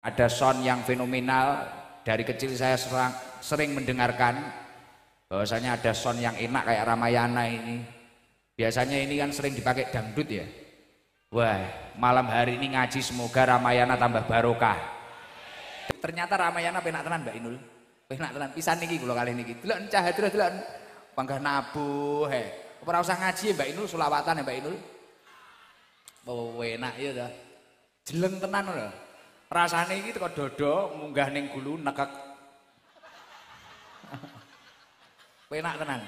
Ada sound yang fenomenal. Dari kecil saya sering mendengarkan bahwasanya ada sound yang enak kayak Ramayana ini. Biasanya ini kan sering dipakai dangdut ya. Wah, malam hari ini ngaji semoga Ramayana tambah barokah. Ternyata Ramayana penak tenan Mbak Inul. Penak tenan pisan niki kula kali niki. Delok cah terus delok panggah nabuh he. Ora usah ngaji ya Mbak Inul, selawatan ya Mbak Inul. Enak ya ta. Jeleng tenan lho. Rasane iki teko dodo munggah ning gulu nekek. Penak tenan.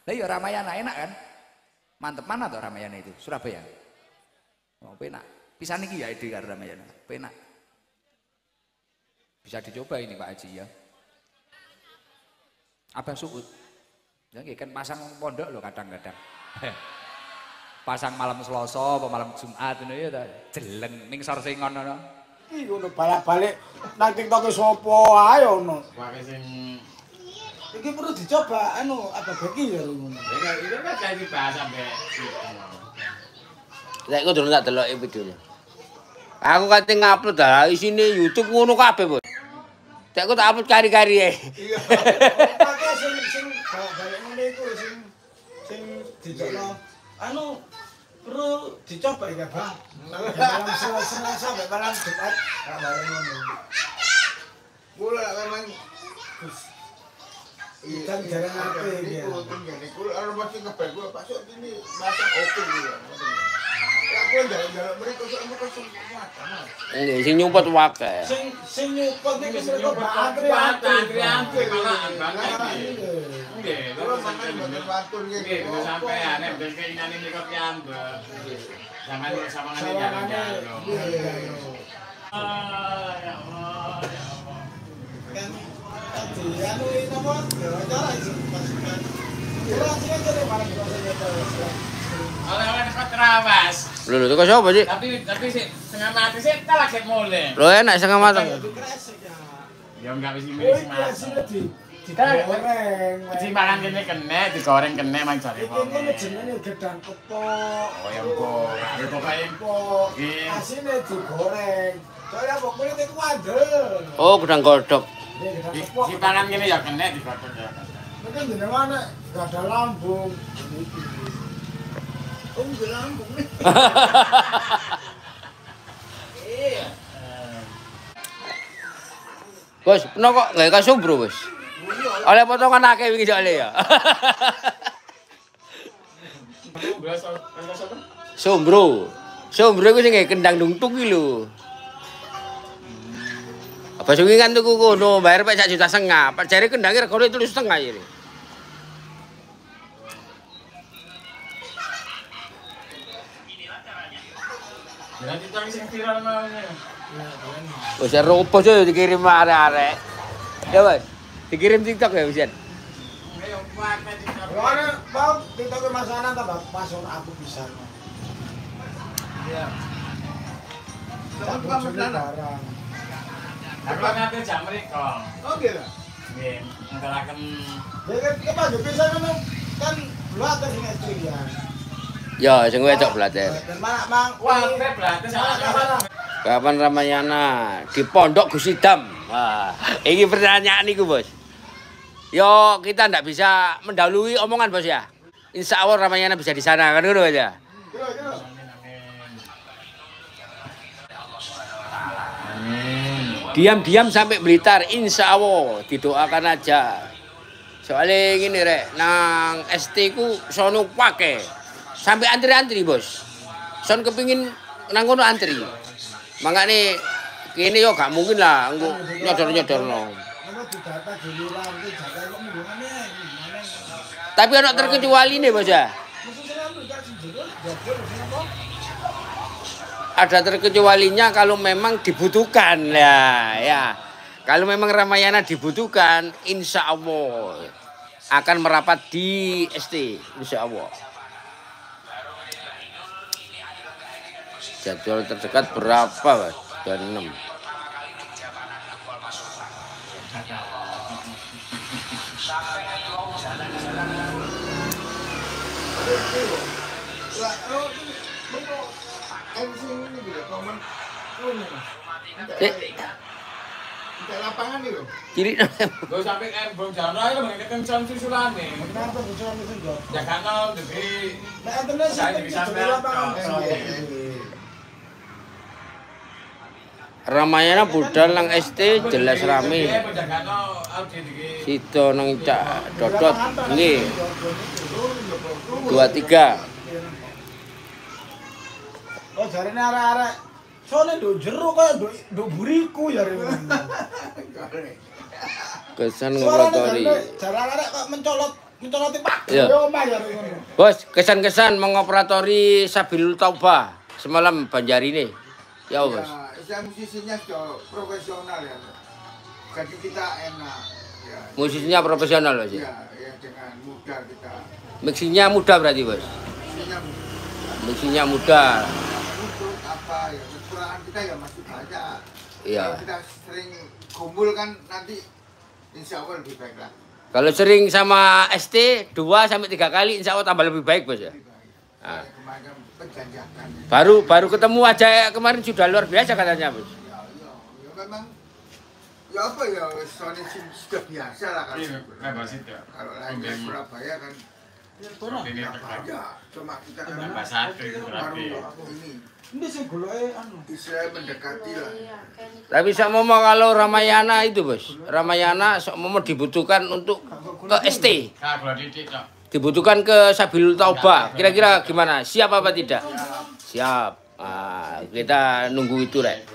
Lah ya Ramayana enak kan? Mantep mana tuh Ramayana itu? Surabaya. Oh, penak. Pisan iki ya ide karo Ramayana. Penak. Bisa dicoba ini Pak Haji ya. Abah Suud. Ya kan pasang pondok loh kadang-kadang. Pasang malam Selasa apa malam Jumat ngono ya ta. Jeleng ning Sor Singon ngono. Iki ngono balik-balik nang TikTok sapa ae ono. Wae sing Iki perlu dicoba anu apa beki ya ngono. ya itu kan jadi bahas sampai Lek aku durung tak deloki videone. Aku kate ngupload dah isine YouTube ngono kabeh, Bos. Tek aku tak upload kari-kari ae. Iya. Pakai sing balik ngene iku sing dijokno anu perlu dicoba ya, Bang. Malam Selasa sampai malam Jumat tak bareng ngono. Kula memang Ikan jarang apa ya. Kula ora mesti kebel kula Pak Sok ini masak oke ya. Aku jalan-jalan mriko sok mriko sempat. Nggih, sing nyumpet wae. Sing nyupot iki mereka antri malahan banget nggih Terus sampeyan mboten watur nggih. nggih bisa sampean nek ben keinginane niku piyambak sampean sawangane jalan-jalan ya Allah kan anu ini apa cara itu pasukan ora sing jare barang oleh-oleh cepet terawas Lho, teko sapa, Cik? tapi sih setengah mati sih tak lagi mulai Lho, enak setengah mateng. ya enggak wis milih mati digoreng simpangan kene kene digoreng kene mang jare iki ngene jenenge gedang kepok oh ya empuk ya pokoke kepok Nggih. asine digoreng soalnya kok kulit itu adel Oh, gedang godhog. gedang kepok simpangan kene ya kene digodhog ya mungkin jenenge gak ada lambung nggak lambung nih iya Bos, peno kok gawe kasumbro, Bos. Oleh potongan akeh wingi soalé ya. Sombro. Sombro iku sing gawe kendang dungtuk iki lho. Apa sungi kan tuku kono, bayar pek 1,5 juta. Pak jare kendange regane 3,5 jare. ya kita sing viral maunya Wis robos yo dikirim arek-arek. Ya, Bos. Dikirim TikTok ya, Wisan. ayo kuatnya Karena mau TikTok ke masalah tambah pasor aku bisa. iya Tapi kamu barang. aku nanti jam mereka Oh gitu. nggih ngentaraken Ya kan apa yo bisa kan belakang sing SD ya. Ya, sing wedok blater. Dan mang wah berarti sama Kapan Ramayana di Pondok Gusidam? Wah, ini pertanyaan niku, Bos. Yo, kita ndak bisa mendahului omongan, Bos ya. Insya Allah Ramayana bisa di sana kan dulu aja. Diam-diam sampai Blitar, insya Allah didoakan aja. Soalnya gini rek, nang ST ku sono pake sampai antri-antri Bos. Son kepingin nang kono antri. Makanya kini yo gak mungkin lah nyodor-nyodor no. Apa didata giliran iki jatah kok mundungane. Tapi anak terkecuali nih Bos ya. Maksudnya anu gak jujur jujur apa? Ada terkecualinya kalau memang dibutuhkan ya. Kalau memang Ramayana dibutuhkan, insya Allah akan merapat di ST, insya Allah. Jadwal terdekat berapa, Mas? Dan 6. Lah, oh, ini MC ini juga komen. Oh, ini Mas. Di lapangan nih loh. Cilik Gue sampai bom jalan raya kan kencang susulan nih. Kenapa bocoran itu enggak? Jakarta jadi Nek antene saya sing bisa di lapangan. Ramayana budal nang ST jelas rame. Sido nang Cak Dodot nggih. 23. Oh jarene arek-arek sone nduk jero kaya nduk buriku ya rene. Kesan ngoprotori. Jarane arek kok mencoloti pak. Iya. Ya omah ya rene. Bos, kesan-kesan mengoperatori Sabilul Taubah semalam Banjarine. Ya, Bos. Ya, musisinya sudah profesional ya. Jadi kita enak. Ya, Musisinya profesional, Bos. ya, ya dengan mudah kita. Mixingnya mudah berarti, Bos. Musisinya Mixingnya mudah. untuk apa ya? Kekurangan kita ya masih banyak. Iya. Kalau kita sering kumpul kan nanti insya Allah lebih baik lah. Kalau sering sama ST 2 sampai 3 kali insya Allah tambah lebih baik, Bos ya. Lebih baik. Ah. Kemarin penjanjakan. Baru ketemu aja kemarin sudah luar biasa katanya, Bos. Ya memang ya apa ya soalnya sudah biasa lah kalau Iya, bebas itu. kalau lain di Surabaya kan Ini ya banyak cuma kita kan Tambah satu itu baru berarti. ini Ini sing goloke anu. Israel mendekati lah. Tapi sok momo kalau Ramayana itu, Bos. Ramayana sok momo dibutuhkan untuk ke ST. Nah, kalau titik kok. Dibutuhkan ke Sabilul Taubah. Kira-kira gimana? Siap apa tidak? Siap. Ah, kita nunggu itu, Rek.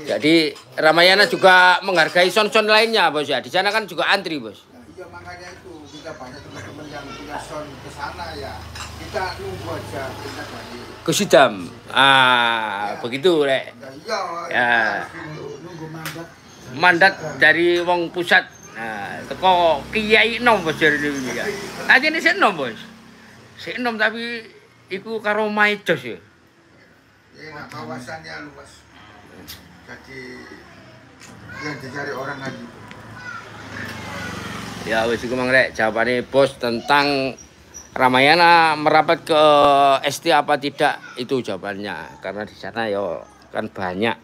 Jadi Ramayana juga menghargai son-son lainnya, Bos ya. Di sana kan juga antri, Bos. Nah, iya makanya itu kita banyak teman-teman yang punya sound ke sana ya. Kita nunggu aja kita dari. Kusidam. Ah, begitu, Rek. Ya iya. Ya. Nunggu mandat. Mandat dari wong pusat. Nah, teko Kiai Enom, Bos dari ini ya. Aja ini si Enom, Bos. Si Enom tapi iku karo Maicos ya. Nah, kawasannya luas. Jadi yang dicari orang lagi. Ya wis iku mang Rek, jawabane Bos tentang Ramayana merapat ke ST apa tidak itu jawabannya. Karena di sana ya kan banyak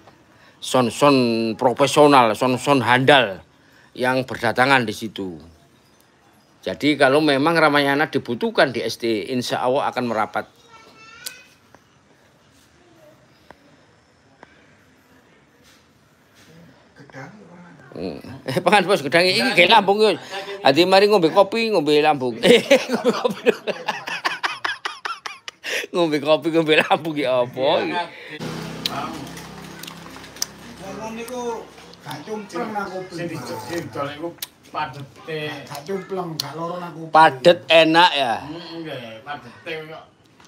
son-son profesional, son-son handal yang berdatangan di situ. Jadi kalau memang Ramayana dibutuhkan di ST, insya Allah akan merapat. Pangan Bos gedang iki gawe lambung yo. Ati mari ngombe kopi, ngombe lambung. Ngombe kopi. Ngombe kopi, ngombe lambung ya apa iki? Sampeyan niku gak cumpleng nang kopi. Sing didol iku padete. Gak cumpleng, gak loro nang kopi. Padet enak ya. Nggih, padete kok.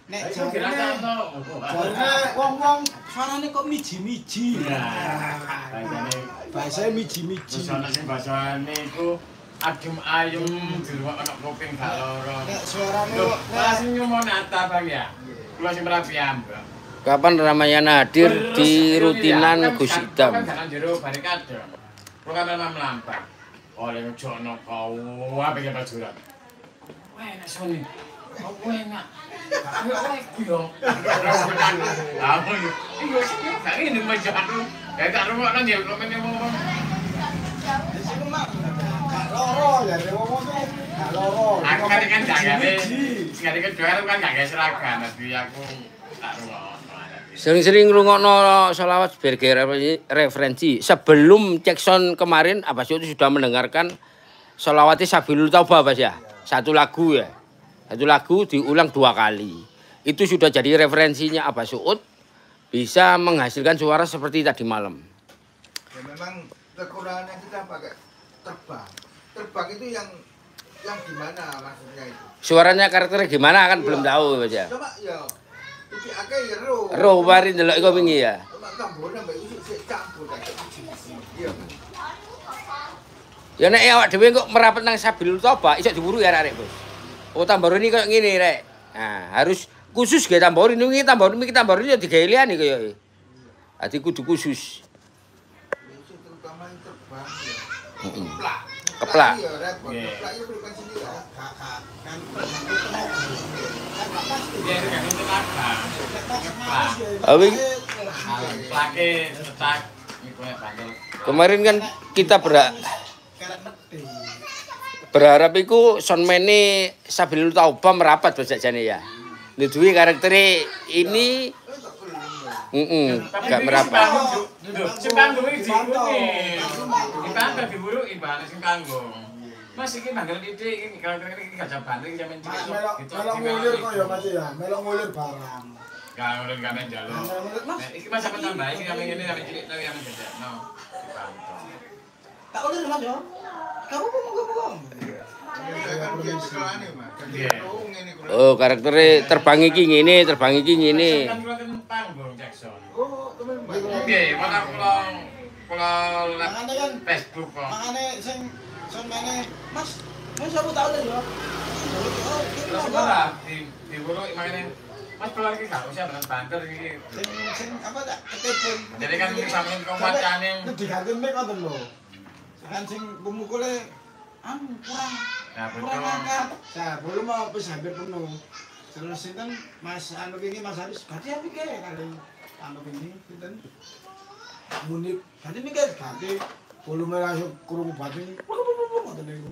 Nek Iku jarene dirasakno. jarene wong-wong suarane kok miji-miji. Bahasane Bahasa miji-miji. terus ana sing bahasane iku adem ayem dirungokno kuping gak loro. Nek suarane Lho, malah sing nyumonata Bang ya. Kula sing merapi ambek. Kapan Ramayana hadir di rutinan Gus Idam? Kan jalan jero barikade. Kula kan memang melampah. Oleh njono kau apa ya pajuran. Wah, enak sone. Apa enak? Ayo lagi dong. Apa yo? Iyo sing gak ini majaru. Ya tak rungokno ya kok meneng ngomong. Di sini mah gak loro ya wong tuh gak loro. Aku kan gak gawe. Sekali kedua aku kan gak gawe seragam, tapi aku tak rungokno. Sering-sering ngrungokno sholawat sebagai referensi. Sebelum cek sound kemarin, Abah Syut sudah mendengarkan sholawati Sabilul Taubah, Bas ya. Satu lagu ya. Satu lagu diulang 2 kali. Itu sudah jadi referensinya Abah Syut. Bisa menghasilkan suara seperti tadi malam. Ya memang kekurangannya kita pakai terbang. Terbang itu yang gimana maksudnya itu? Suaranya karakternya gimana kan belum tahu, Bas ya. Coba ya iki akeh ya ro. Roh kemarin delok iku wingi ya. Coba tambone mbak usuk sik campur aja. Iya. Ya nek awak dhewe kok merapat nang Sabilul Taubah iso diburu ya arek, Bos. Oh tamboroni koyo ngene, Rek. Nah, harus khusus ge tamboroni iki tamboroni ya digawe liyane kaya. Dadi kudu khusus. Itu terutama yang terbang ya. Heeh. Keplak. Keplak. Iya, repot. Iya. Keplak itu frekuensi dia. Kan Dia kan itu laka. Ngeplak. Awi Plake cetak Iku nek bandel. Kemarin kan kita Kerek meti. berharap iku soundman-e Sabilul Taubah merapat bos jane ya. Duwe karaktere ini gak merapat. Sing kanggo iki dikune. Dipantau diburu ibane sing kanggo. Mas iki bandel iki karakter iki gajah bandel iki jaman cilik. Melok ngulir kok ya Mas ya, melok ngulir barang. Kalau udah kami jalur. Iki mas apa tambah iki kami ngene kami cilik tapi kami gede. No. Dipantau. Tak ulir Mas yo. Kamu ngomong. Kan dia sekolahane, Mas. Iya. Oh, karaktere terbang iki ngene, terbang iki ngene. Kan kula kan panggung Jackson. Oh, temen Mas. Oke, mana kula Makane kan Facebook kok. makane sing samene Mas aku tak ulir yo. Terus ora di buru makane Mas kula iki gak usah dengan banter iki. Sing apa tak ketepun. Jadi kan iki sampeyan kewacane diganti mic ngoten lho. Kan sing pemukule kurang Nah, betul. angkat. Nah, belum mau wis hampir penuh. Terus sinten Mas anu iki Mas Haris ganti apa iki kali anu ini sinten Munib ganti mikir ganti volume langsung krungu batin ngoten niku.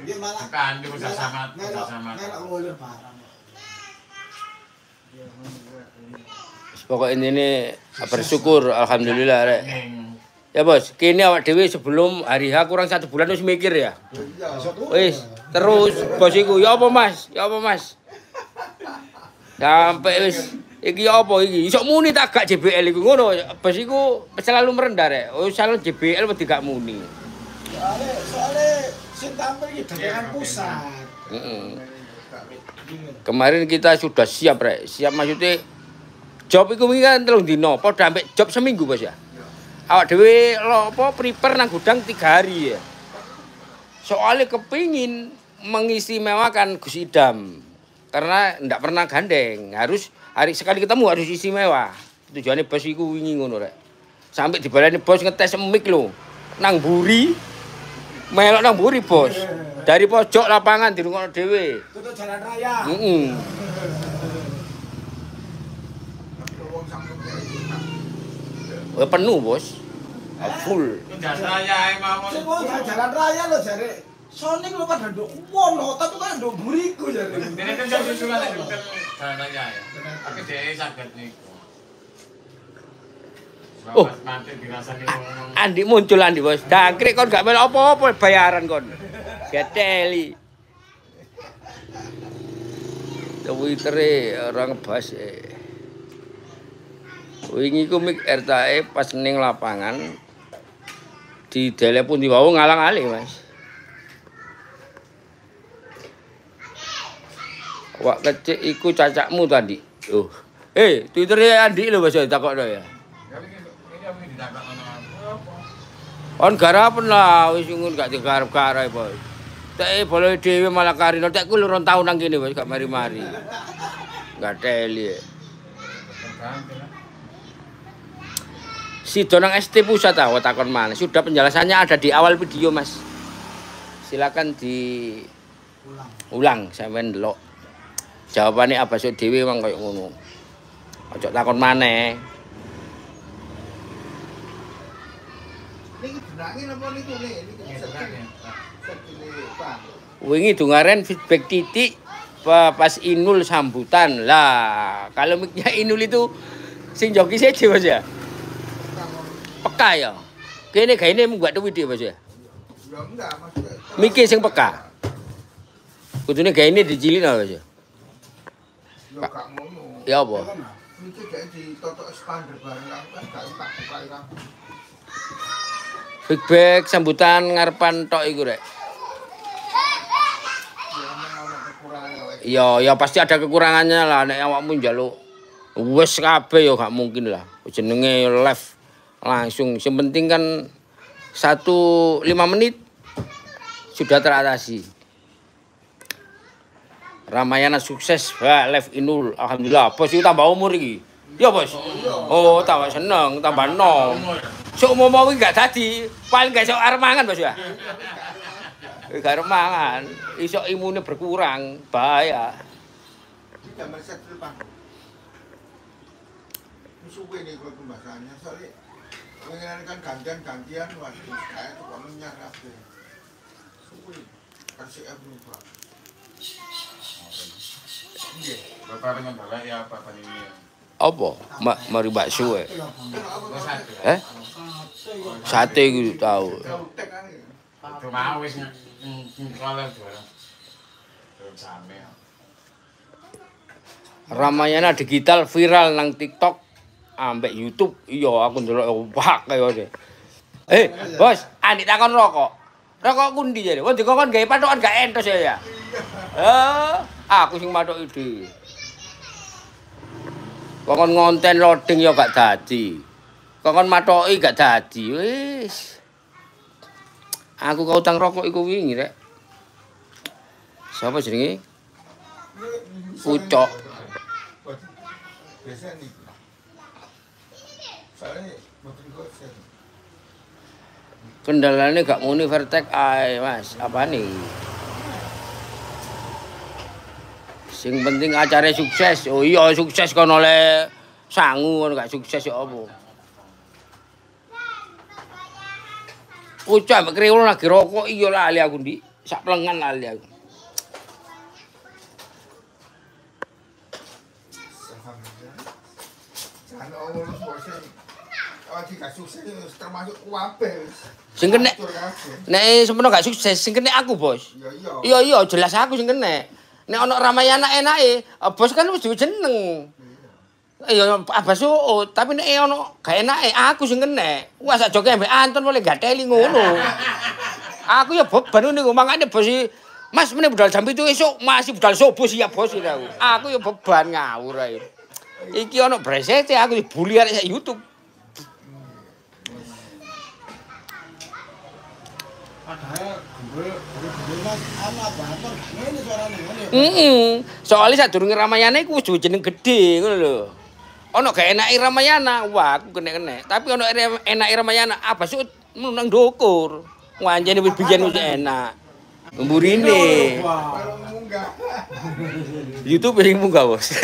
Nggih malah Kan di usah sama. ngelak ngulir barang. Pokoknya ini bersyukur alhamdulillah rek. Ning Ya bos, kini awak dewi sebelum hari H kurang 1 bulan wis mikir ya. Wis terus bos iku ya apa mas? Ya apa mas? Sampai wis iki ya apa iki? Isok muni tak gak JBL iku ngono. Bos iku selalu merendah rek. Oh selalu JBL wedi gak muni. Soale sing tampil iki dagangan pusat. Kemarin kita sudah siap rek. Siap maksudnya job iku wingi kan 3 dino, padha ambek job seminggu bos ya. Awak dhewe lo apa prepare nang gudang 3 hari ya. Soalnya kepingin mengistimewakan Gus Idam. Karena ndak pernah gandeng, harus hari sekali ketemu harus istimewa. Tujuannya bos iku wingi ngono rek. Sampai dibalani bos ngetes mic lho. Nang mburi. Melok nang mburi bos. Dari pojok lapangan dirungokno dhewe. Tutup jalan raya. Penuh bos. Full. jasa ya mawon. Sing wong jalan raya lho jare. Sone lho pada nduk wono, tapi kan nduk buriku jare. Dene kan jam susulan nek bukan jalan aja ya. Tapi dhewe saged niku. Oh. Nanti dirasani ngomong. Andi muncul Andi bos. Dangkrik kon gak melok apa-apa bayaran kon. Geteli. Twittere orang ngebahas wingi ku mik RTE pas ning lapangan di telepon di bawah ngalang-aling mas. Wak kecik iku cacakmu tadi. Oh. Twitternya Andi lho mas takokno ya. On garapen lah wis ngono gak digarap-garap bos. Tek boleh dhewe malah karino tek ku 2 tahun nang kene wis gak mari-mari. Gak teli. Si Donang ST Pusat tahu takon mana. Sudah penjelasannya ada di awal video, Mas. Silakan diulang sampean ndelok. Jawabannya apa sok dhewe wong koyo ngono. Ojo takon maneh. Niki benangin apa niku nih? Wingi dungaren feedback titik pas Inul sambutan. Lah, kalau miknya Inul itu sing joki saja Mas ya. Peka ya. Kene gaene membuat video Mas ya. Ya enggak, maksudnya. Mikir sing peka. Kudune gaene dicilin Mas ya. Ya gak ngono. Ya apa? Niki gak ditotok expander bareng kan gak tak buka kan. Feedback sambutan ngarepan tok iku rek. Ya ono kekurangan. Ya pasti ada kekurangannya lah nek awakmu njaluk wis kabeh ya gak mungkin lah. Jenenge live langsung. Yang penting kan 5 menit sudah teratasi. Ramayana sukses, live Inul. Alhamdulillah. Bos itu tambah umur iki. Ya bos. Oh tambah seneng, tambah nom. Sok mau iki gak dadi, paling gak sok arep mangan bos ya. Gak arep mangan, iso imune berkurang, bahaya. Gambar set depan. Suwe nih kalau pembahasannya soalnya Pengen kan gantian-gantian waduh kayak tuh komennya kabeh. Suwi. Kasih berubah. Nggih. Bapak pengen balik ya Bapak ini. Apa? Mari bakso e. Sate iku tau. Tek ae. Itu mau wis ngkoleh doang. Terus same. Ramayana digital viral nang TikTok ambek YouTube. Iya, aku ndelok wak kaya ngene. Bos, anik takon rokok. Rokok kundi jare. Wong dikon gawe patokan gak entos ya. Aku sing matok ide. Kokon ngonten loading ya gak dadi. Kokon matoki gak dadi. Wis. Aku kau utang rokok iku wingi rek. Sapa jenenge? Ucok. Biasa nih. Soalnya mboten gosen. Kendalane gak muni Vertek ae, Mas. Apane? Sing penting acara sukses. Oh iya sukses kon oleh sangu kon gak sukses ya apa. Ucap kriwul lagi rokok iya lali aku Ndik. Sak plengan lali aku. Jangan ngomong bosen. Oh, jika sukses termasuk kuabe. Sing kena nek semono gak sukses sing kena aku, Bos. Iya. Iya jelas aku sing kena. Nek ana Ramayana enake, Bos kan wis duwe jeneng. Iya Abbas tapi nek ana gak enake aku sing kena. Wah sak joge ambek Anton boleh gateli ngono. Aku ya beban niku mangane Bos Mas meneh budal jam 7 esuk masih budal subuh siap Bos aku. Aku ya beban ngawur ae. Iki ana bresete aku dibuli arek sak YouTube. Padahal mas anak bapak ngene suarane ngene. Soale sadurunge Ramayana iku wis duwe jeneng gedhe ngono lho. Ana gak enake Ramayana, wah aku kena-kena. Tapi ana enake Ramayana, Abbas nang ndukur. Wancene wis biyen wis enak. Mburine. Kalau munggah. YouTube sing munggah, Bos.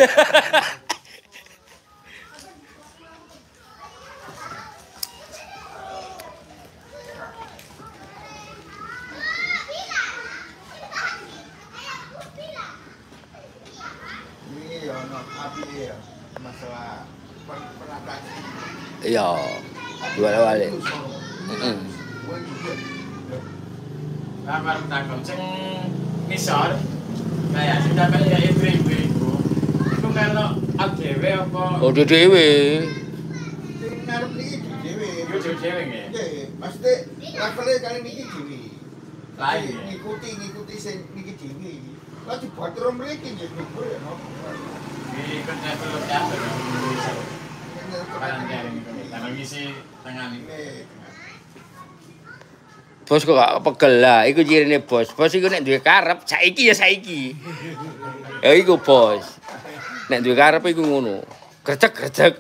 Ini ono api ya. Masalah penataan. Iya. Dua-dua. Kamar takon sing nisor. Kayak sing dapat ya ibu-ibu iku. Iku melok dhewe apa? Oh dhewe. Sing ngarep niki dhewe. Iku dhewe nggih. Nggih, maksudnya levelnya kali niki dhewe. Lah iya. Ngikuti sing niki dhewe. Lah dibuat rom mriki nggih dhuwur ya no. Ikut level teater. Kan jaring itu. Kalau ngisi tangan ini. Bos kok gak pegel lah, iku cirine Bos. Bos iku nek duwe karep, saiki ya saiki. Ya iku Bos. Nek duwe karep iku ngono. Gredeg-gredeg.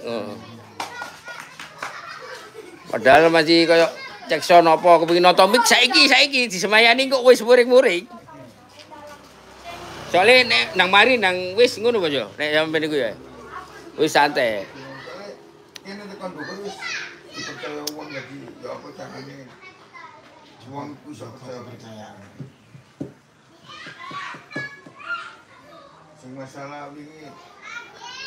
Padahal masih kaya cekson apa kepengin nonton mik saiki disemayani kok wis muring-muring. Soale nek nang mari nang wis ngono Bos yo. Nek sampeyan iku ya. Wis santai. Kene tekan dhuwur wis dipercaya wong lagi ya apa carane. Wong ku iso percaya. Sing masalah wingi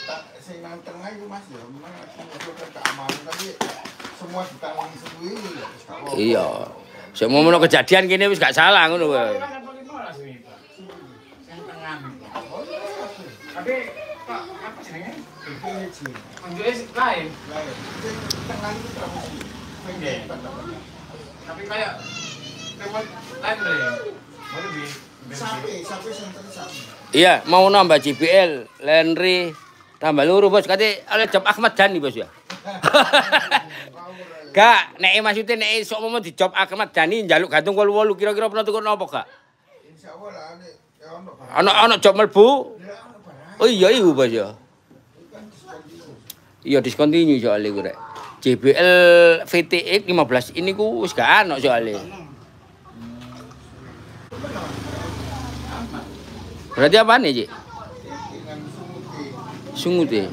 tak sing nang tengah iku Mas ya, memang aku keamanan tapi semua ditangani sendiri ya wis gak apa-apa. Iya. Sik mono kejadian kene wis gak salah ngono wae. Tapi Pak, apa jenenge? PPC. Unjuke lain. Lain. Sing tengah itu promosi. Nggih. Tapi kayak remote lain deh. Mana di Sampai center sampai. Iya, mau nambah JBL, Lenri, tambah luru Bos. Kate oleh job Ahmad Dhani Bos ya. Gak, nek maksudnya nek sok momo di job Ahmad Dhani njaluk gantung 8 kira-kira pernah tukun apa gak? Insyaallah lah nek ya ono. Ana job mlebu. Oh iya iku Bos ya. Iya discontinue soalnya iku rek. JBL VTX 15 ini ku wis gak ana soalnya. Berarti apa nih, Cik? Dengan Sungut ya?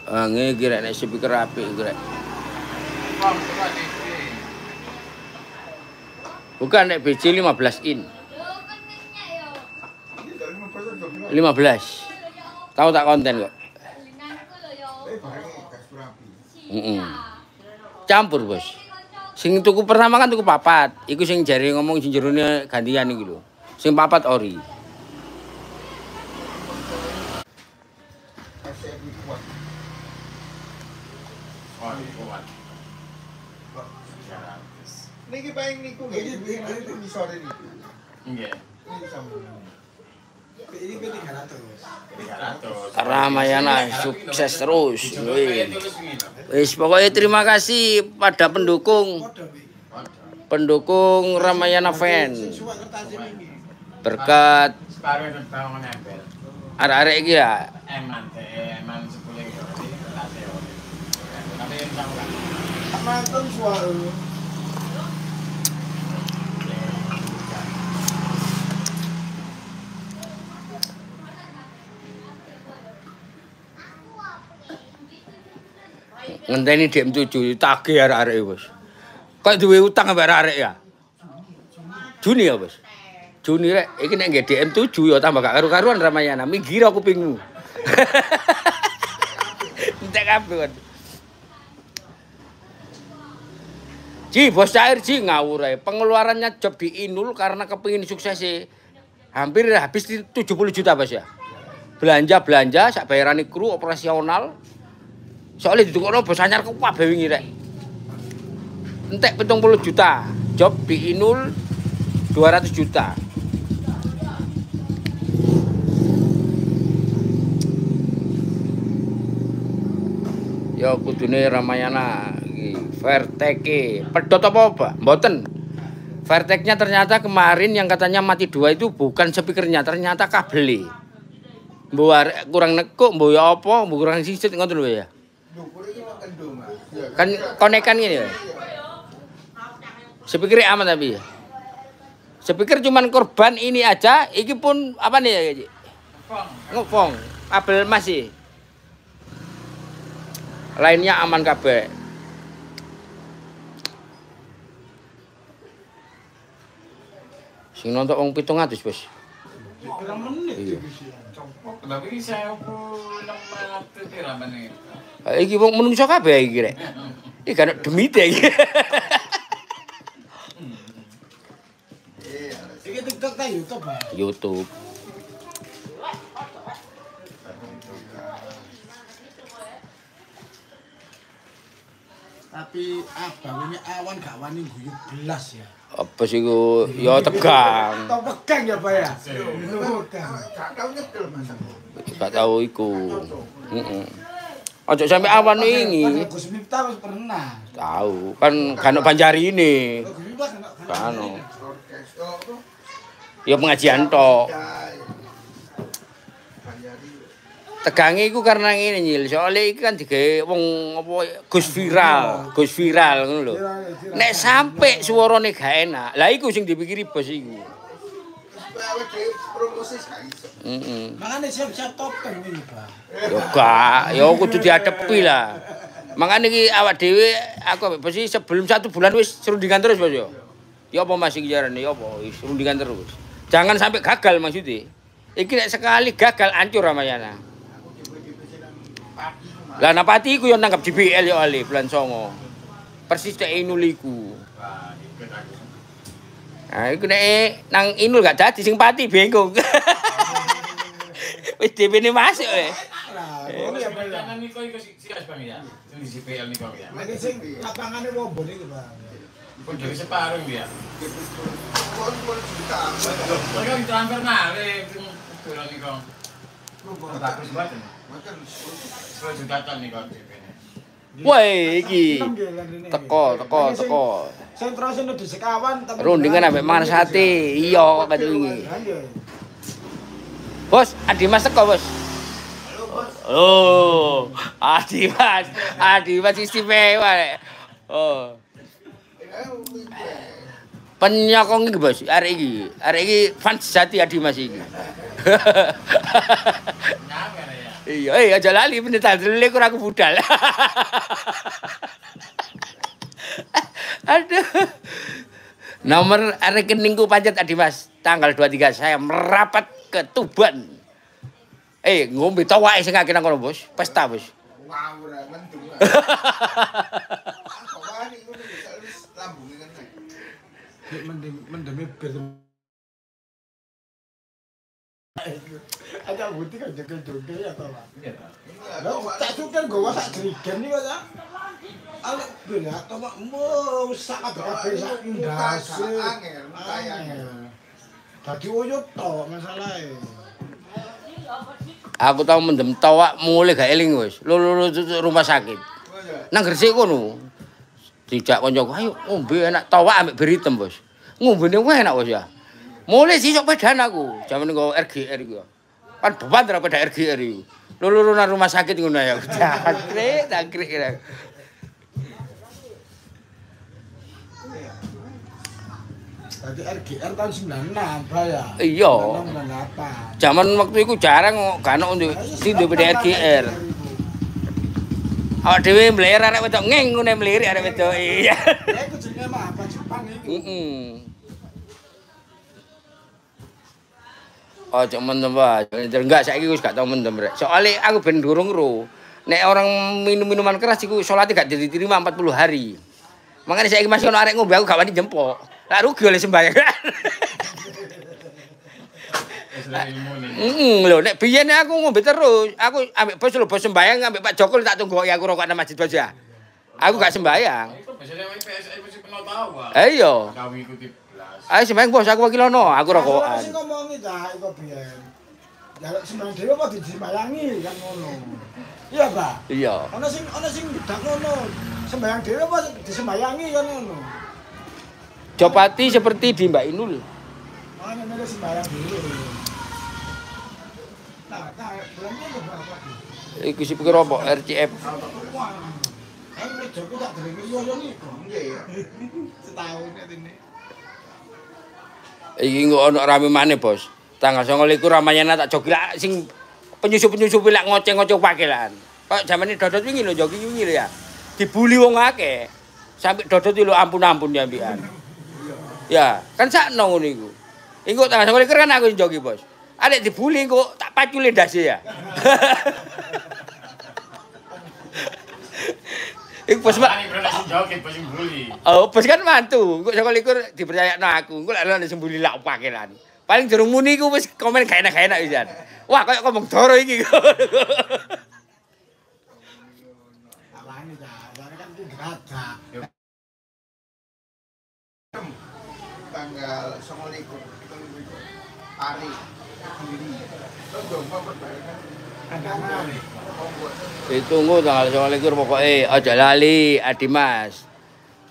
Ngene iki rek nek speaker apik iki rek. Bukan nek BJ 15 in. 15. Tahu tak konten kok. Campur, Bos. Sing tuku pertama kan tuku papat. Iku sing jare ngomong sing jerone gantian iki lho. Sing papat ori. Niki paling niku nggih, iki sore niku. Nggih. Ini sambung. Ini 300. Ramayana sukses terus. Wis pokoknya terima kasih pada pendukung Ramayana fan. Berkat arek-arek iki ya. Eman 10 iki. Tapi yang tahu kan. Nonton suara. Ngenteni DM7 tagih arek-arek Bos. Kok duwe utang ambek arek ya? Juni ya, Bos. Juni rek, iki nek nggih DM7 ya tambah gak karu-karuan Ramayana. Minggir aku kupingmu. Entek kabeh kon. Ji, Bos Cair Ji ngawur ae. Pengeluarannya job di Inul karena kepengin sukses hampir habis 70 juta, Bos ya. Belanja sak bayarane kru operasional. Soalnya didukokno bos anyar ku kabeh wingi rek. Entek 70 juta. Job di Inul 200 juta. Ya kudune Ramayana iki Verteke. Pedot apa? Mboten. Verteknya ternyata kemarin yang katanya mati 2 itu bukan speakernya, ternyata kabel. Mbok kurang nekuk, mbok ya apa, mbok kurang sisit ngoten lho ya. Kan konekan gini ya. Speaker aman tapi ya. Speaker cuman korban ini aja, iki pun apa nih ya, Ci? Ngefong. Kabel masih. Lainnya aman kabeh. Sing nonton wong 700, Bos. Pirang menit Iya. Tapi saya pulang mati kira menit. Iki wong menungso kabeh iki rek. Iki kan demite iki. Iki TikTok ta YouTube, Pak? YouTube. Tapi baunya awan gak wani guyub belas ya. Apa sih ku? Ya tegang. Tau pegang ya, Pak ya? Pegang. Gak tau nyetel Mas. Gak tahu iku. Heeh. Ojo sampe awan wingi. Gus Miftah wis pernah. Tahu, kan kan Banjari ini. Gus Miftah Kan. Orkes kok. Ya pengajian tok. Tegange iku karena ngene nyil, soalnya iki kan digawe wong apa Gus viral ngono lho. Nek sampe suarane gak enak, lah iku sing dipikiri bos iku. Awake dhewe promosi gak iso. Heeh. Makane siap-siap topeng iki, Pak. Yo gak, yo kudu diadepi lah. Makane iki awak dhewe aku bos iki sebelum 1 bulan wis serundingan terus bos yo. Ya apa Mas iki jarane ya apa wis serundingan terus. Jangan sampai gagal maksudnya. Iki nek sekali gagal hancur Ramayana. Lah Napati iku yo nanggap JBL yo ale bulan 9. Persis tek Inul iku. Nah, iku nek nang Inul gak dadi sing pati bengkong. Wis DP-ne masuk Lah, ini ya, Pak. Jangan niku iku sias Bang ya. Sing di CPL niku ya. Lagi sing lapangane wobon iki, Pak. Pun dari separuh dia. Kon juta. Mereka ditransfer nale turun niku. Bagus banget. Makan 10 juta ton niku DP-ne. Woi iki. Teko. Sing terus nudu sekawan tapi Rundingan ambek mangan sate. Iya kok kate wingi. Bos, Adimas teko, Bos. Oh, Adimas istimewa. Oh. Penyokong iki, Bos. Arek iki fans sejati Adimas iki. Nyampe ya. Iya, aja lali bener tadi kurang aku budal. Aduh. Nomor rekeningku pancet Adi Mas, tanggal 23 saya merapat ke Tuban. Ngombe towake sing akeh nang kono, Bos. Pesta, Bos. Wow, ora mendung. Kok wani ngono wis lambunge kene. Mendeme bir. Ada bukti kan joget-joget ya to, Pak. Iya ta. Lah tak sukan gowo sak jerigen iki kok ya. Ale bir ya to, Pak. Mo sak kabeh sak ndase. Angel, kaya. Dadi uyut to masalahe. Aku tau mendem towak mulai gak eling wis. Lulu rumah sakit. Nang Gresik kono. Dijak koncoku, ayo ngombe enak towak ambek bir hitam, Bos. Ngombene wae enak, Bos ya. Mulai sisuk pedan aku, jaman nggo RGR iku. Kan beban ora peda RGR iku. Lulu nang rumah sakit ngono ya. Tangkrik. Dadi RGR tahun 96 ya. Iya. 98. Zaman waktu itu jarang gak ono sing duwe RGR. Awak dhewe mleyer arek wedok ngeng ngene mlirik arek wedok. Iya. Ya iku jenenge mah apa Jepang iki. Ojo mendem wae. Enggak saiki wis gak tau mendem rek. Soale aku ben durung ro. Nek orang minum-minuman keras iku salate gak diterima 40 hari. Makanya saiki masih ono arek ngombe aku gak wani jempok. Lah rugi oleh sembahyang. Lho nek biyen aku ngombe terus. Aku ambek bos lho bos sembahyang ambek Pak Joko tak tunggoki aku rokok nang masjid bos ya. Aku gak sembahyang. Itu biasanya PSI mesti penuh tahu, Pak. Iya. Kau ikuti belas. Ayo sembahyang bos aku wakilono, aku rokokan. Sing ngomongi ta iku biyen. Ya sembahyang dhewe apa disembayangi kan ngono. Iya, Pak. Iya. Ana sing ndak ngono. Sembahyang dhewe apa disembayangi kan ngono. Jopati seperti di Mbak Inul. Ana nek sembahyang dhewe. Nah, bulan ini berapa? Iku sing pikir apa RCF. Ayo Joko tak derenge yo niku. Nggih. Setahun ini. Iki kok ono rame maneh, Bos. Tanggal 29 Ramayana tak jogi lak sing penyusup-penyusup lak ngoceh-ngoceh pakelan. Kok jamane dodot wingi lho jogi wingi lho ya. Dibuli wong akeh. Sampai dodot lho ampun-ampun ya mbikan. Ya, kan sakno ngono iku. Iku tanggal 29 kan aku jogi, Bos. Adek dibuli kok tak pacule ndase ya. Iku bos Pak. Ani berarti joget pas bully. Oh, bos kan mantu. Kok 29 dipercayakno aku. Engko lek ana sembuli lak pakelan. Paling durung muni iku wis komen gak enak-enak pisan. Wah, koyo ngomong doro iki. Awani ta, jane kan iki geradak. Tanggal 29 hari sendiri. Terus domba berbarengan. Ditunggu tanggal 29 pokoke aja lali Adi Mas.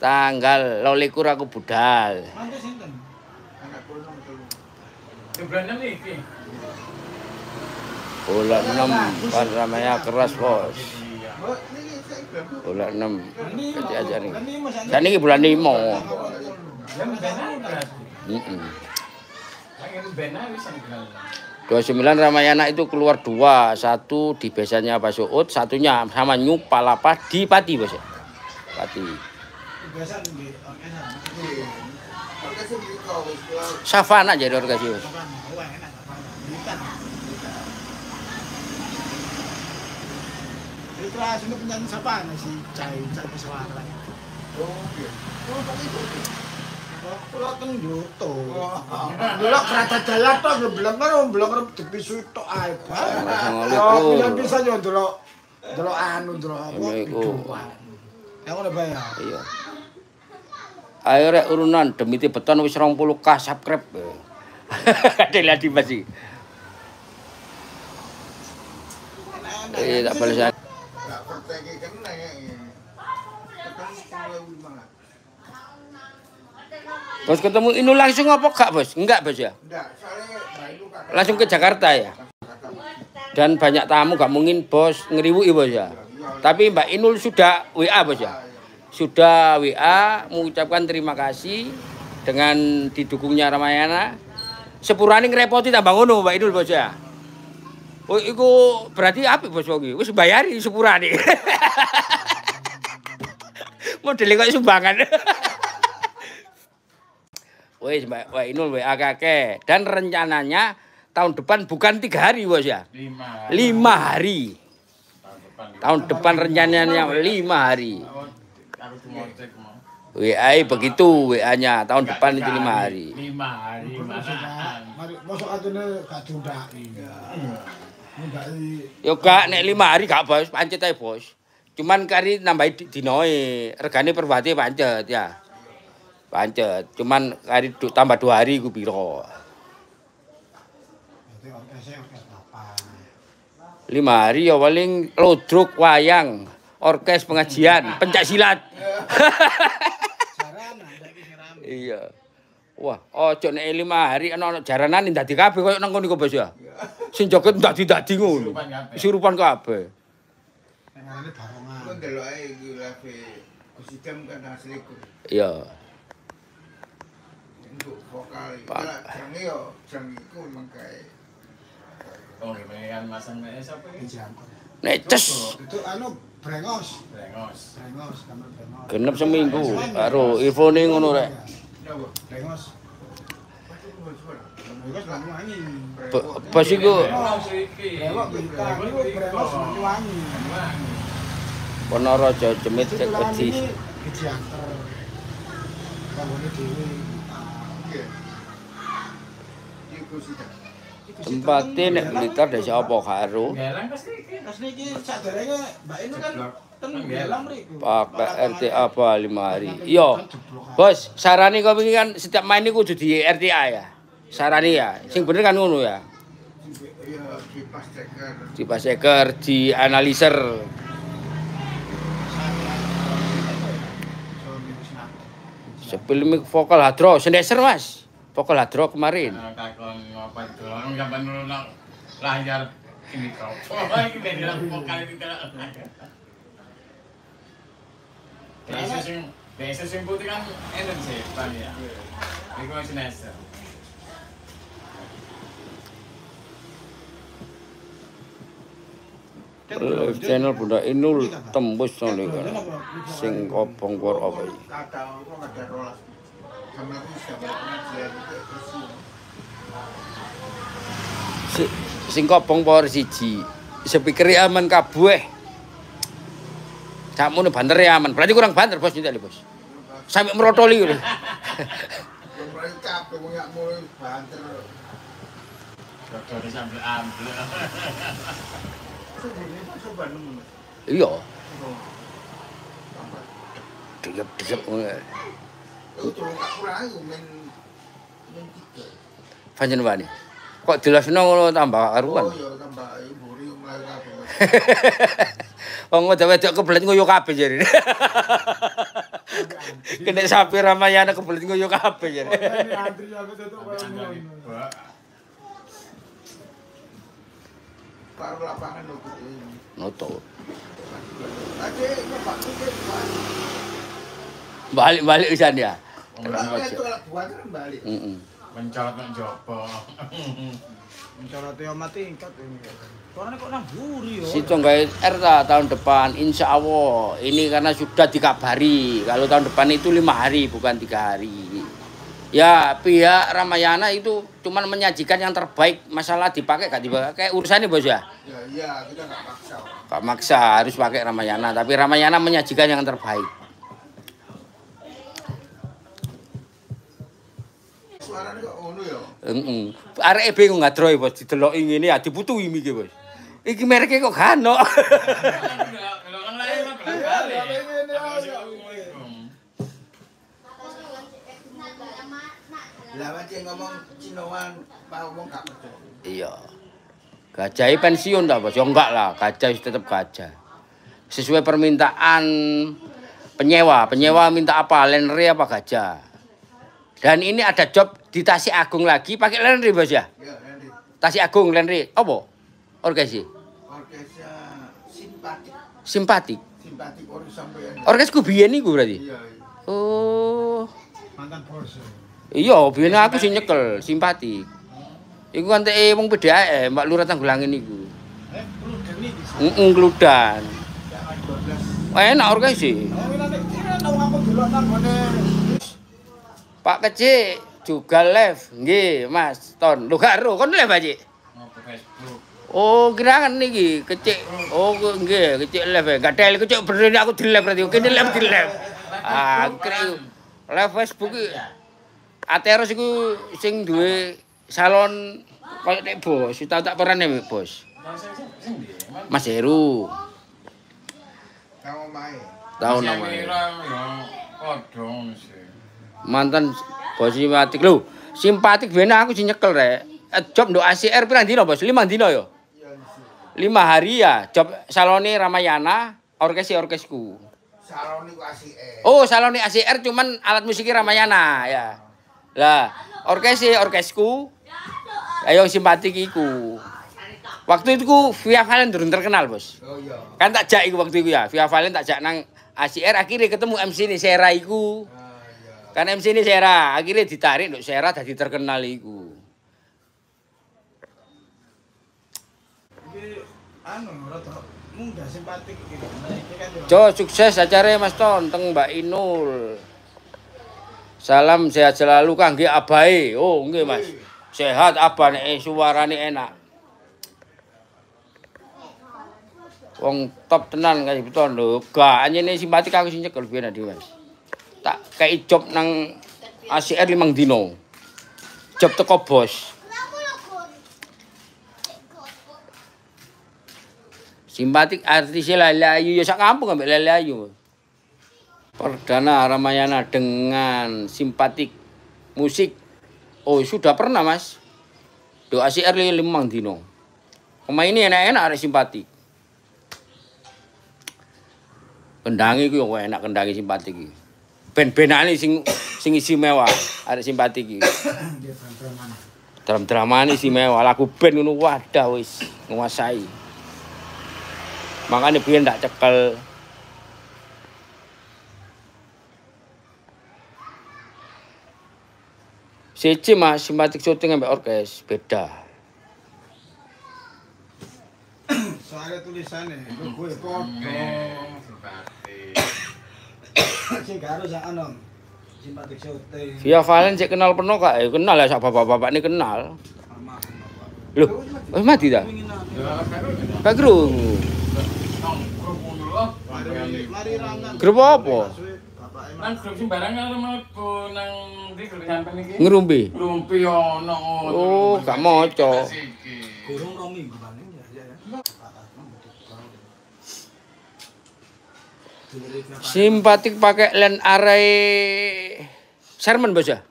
Tanggal 29 aku budal. Mantu sinten? Anak kulo nang telu. Bulan 6 iki. Bulan 6 kan ramanya keras, Bos. Mbok niki sing bambu. Bulan 6. Ganti aja nih. Kan iki Mas. Dan ini bulan 5. Yang benar berarti. Heeh. Yang benar wis bulan. 29 Ramayana itu keluar 2, satu di besanya Pak Suud, satunya sama New Palapa di Pati, Bos ya. Pati. Biasa nggih, enak. Nggih. Oke sing riko wis kula Savana jadi orgasi, Bos. Wah, enak. Militan. Itu lah sing penyanyi siapa si Cai Pesawara. oh nggih. Oh kok iku. Kula teng Yoto. Lha kereta jaya tok yo belum dipisu tok ae. Yo bisa yo ndelok anu ndelok apa. Ya ngono bae ya. Iya. Ayo rek urunan demiti beton wis 20k subscribe. Kadel Adi Mas iki. Tak balesan. Enggak perteke kena ya. Tekan 10.500. Bos ketemu Inul langsung apa gak, Bos? Enggak, Bos ya. Enggak, soalnya Mbak Ilu kakak. Langsung ke Jakarta ya. Dan banyak tamu gak mungkin Bos ngeriwuki, Bos ya. Tapi Mbak Inul sudah WA, Bos ya. Sudah WA mengucapkan terima kasih dengan didukungnya Ramayana. Sepurane ngrepoti tambah ngono Mbak Inul, Bos ya. Oh, iku berarti apik bos wong iki. Wis bayari sepurane. Modele kok sumbangan. Wis Mbak Inul WA kakek. Dan rencananya tahun depan bukan 3 hari bos ya. 5 hari. Tahun depan rencananya 5 hari. WA begitu WA-nya tahun depan itu 5 hari. 5 hari malahan. Masuk atune gak diundaki. Yo gak nek 5 hari gak bos, pancet ae bos. Cuman kari nambahi dinoe, regane per wate pancet ya. Pancet, cuman kari tambah 2 hari ku piro. 5 hari ya paling lodruk wayang, orkes pengajian, pencak silat. Iya. Wah, ojo nek 5 hari ana jaranan dadi kabeh koyo nang kono bos ya. Sing joget dadi ngono. Surupan kabeh. Nek ngarane barongan. Kok ndelok ae iki live Kusidam kan asliku. Iya. Untuk vokal iki. Jange yo jang iku mengkae. Oh, gimana masang sapa iki? Nek ces Itu anu brengos. Brengos. Brengos, kamar brengos. genep seminggu karo infone ngono rek. Napa? Brengos. Brengos lan wangi. Bos iku Brengos kita niku brengos lan wangi. Ponorojo Jemit Itu lan Keci. ini diantar. Kangone dhewe kita. Oke. Iki Kusidam. Tempate nek Blitar desa apa karo? Gelang pasti iki. Terus niki saderenge Mbak Inu kan ten gelang mriku. Pakai RT apa 5 hari. Yo. Bos, sarane kok wingi kan setiap main iku kudu di RTA ya. Sarane ya. Sing bener kan ngono ya. Iya, kipas ceker. Di paseker, di analiser. Sepilmik vokal hadro, sendeser Mas. Vokal hadro kemarin. Takon apa doang gambar nang layar ini kau. Oh, iki beda vokal iki. Desa sing putih kan enak sih, Pak ya. Iku wis nester. Live channel Bunda Inul tembus nang niku. Sing kobong por apa iki? Kata kok ada rolas. Sama aku sahabat pengajian itu Sing kobong por siji. Speaker aman kabeh. Sakmono banter aman. Berarti kurang banter bos nyentak bos. Sampai merotoli lho. mulai kabeh wong yak mulai banter. Dokter sambil ambil. Sebelumnya Pak coba nemu. Iya. Degep-degep ngono. Itu tolong tak kurang men 3. Pancen wani. Kok jelasno ngono tambah karuan. Oh ya tambah iburi mulai kabeh. Wong wedok kebelet ngoyo kabeh jare. Kena sapi Ramayana kebelet ngoyo kabeh jare. Ini antri aku tutup koyo ngono. Karo lapangan lho gitu. Noto. Tadi Pak Kiki Balik-balik pisan ya. Lah itu buat kan balik. Heeh. Mencolot nang jopo. Mencolot yo mati tingkat ini. Soalnya kok nang buri yo. Situ gawe RTA tahun depan insya Allah. Ini karena sudah dikabari kalau tahun depan itu 5 hari bukan 3 hari. Ya pihak Ramayana itu cuman menyajikan yang terbaik, masalah dipakai gak dipakai urusannya bos ya. Ya iya kita enggak paksa. Gak maksa harus pakai Ramayana, tapi Ramayana menyajikan yang terbaik. Suaranya kok ngono ya. Heeh. Areke bingung ngadroe bos dideloki ngene ya diputuhi iki bos. Iki mereke kok gano. Belokan lain mah balik. Lah dia ngomong Cinoan, mau ngomong gak percaya. Iya. Gajah pensiun tak bos? Ya enggak lah, gajah tetap gajah. Sesuai permintaan penyewa. Penyewa minta apa? Lenri apa gajah? Dan ini ada job di Tasik Agung lagi pakai Lenri bos ya? Ya Henry. Tasik Agung Lenri. Apa? Orkesi? Orkesnya simpatik. Simpatik. Simpatik orang sampean. Orkes ku biyen iku berarti. Iya. Oh. Mantan bos. Iya, biyen aku sing nyekel, simpatik. Iku kan teke wong PDAM, Mbak Lurah Tanggulangin iku. Kludan. Enak orkes sih. Pak Kecik juga live, nggih Mas Ton. Lho gak ero, kon live aja. Oh, kira-kira niki Kecik. Oh, nggih, Kecik live ya. Gak tel Kecik berdiri aku di live berarti. Kene live di live. Ah, kira live Facebook iki. Ateros iku sing duwe salon koyo nek bos, tak peran nek bos. Mas Heru. Kamu main. Tahu namanya. Mantan bos simpatik lho. Simpatik ben aku sing nyekel rek. Job nduk ACR pirang dino, Bos? 5 dino ya? 5 hari ya. Job salone Ramayana, orkesku. Salon niku ACR. Oh, salone ACR cuman alat musiknya Ramayana ya. Lah, orkesku. Ayo simpatik iku. Waktu itu ku Via Valen durung terkenal, Bos. Oh iya. Kan tak jak iku waktu itu ya. Via Valen tak jak nang ACR akhirnya ketemu MC ini Sera iku. Kan MC ini Sera, akhirnya ditarik nduk Sera dadi terkenal iku. Iki anu rada munggah simpatik iki. Iki kan yo. Jo, sukses acara Mas Ton teng Mbak Inul. Salam sehat selalu kangge abahe. Oh, nggih Mas. Sehat abah nek suarane enak. Wong top tenan kaya beton lho. Gak anyene simpatik aku sing nyekel biyen adi Mas. Tak kei job nang ACR 5 dino. Job teko bos. Simpatik artis Lele Ayu ya sak kampung ambek Lele Ayu. Perdana Ramayana dengan simpatik musik. Oh, sudah pernah, Mas. Do ACR 5 dino. Pemain ini enak-enak arek simpatik. Kendangi ku yo enak kendangi simpatik iki. Ben-benane sing istimewa arek simpatik iki. Dram-dramane istimewa, lagu band ngono wadah wis nguasai. Makanya biyen ndak cekel. Siji Mas simpatik syuting ambek orkes beda. Soalnya tulisannya logo e padha. Sing karo sak ana simpatik syuting. Via Valen cek kenal peno kak, kenal ya sak bapak-bapak ini kenal. Loh, wis mati ta? Kak Gru. Mari rangan. Grup apa? Nang grup sembarang karo mlebu nang ndi grup sampean iki? Ngerumpi. Ngrumpi ono. Oh, gak maca. Gurung rong minggu paling ya. Simpatik pakai len array Sherman Bos ya?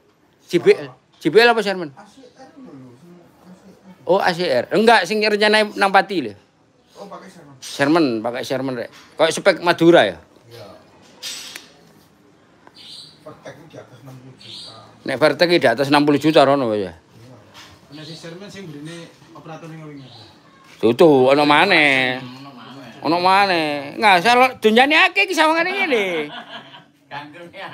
JBL apa Sherman? Oh, ACR. Enggak, sing rencana nang Pati lho. Oh, pakai Sherman. Sherman, pakai Sherman rek. Kayak spek Madura ya? Iya. Vertek di atas 60 juta. Nek Vertek di atas 60 juta rono ya. Ana si Sherman sing mrene operator ning wingi. Tutu ono maneh. Ono maneh. Nggak dunyane akeh iki sawangane ngene. Gantungnya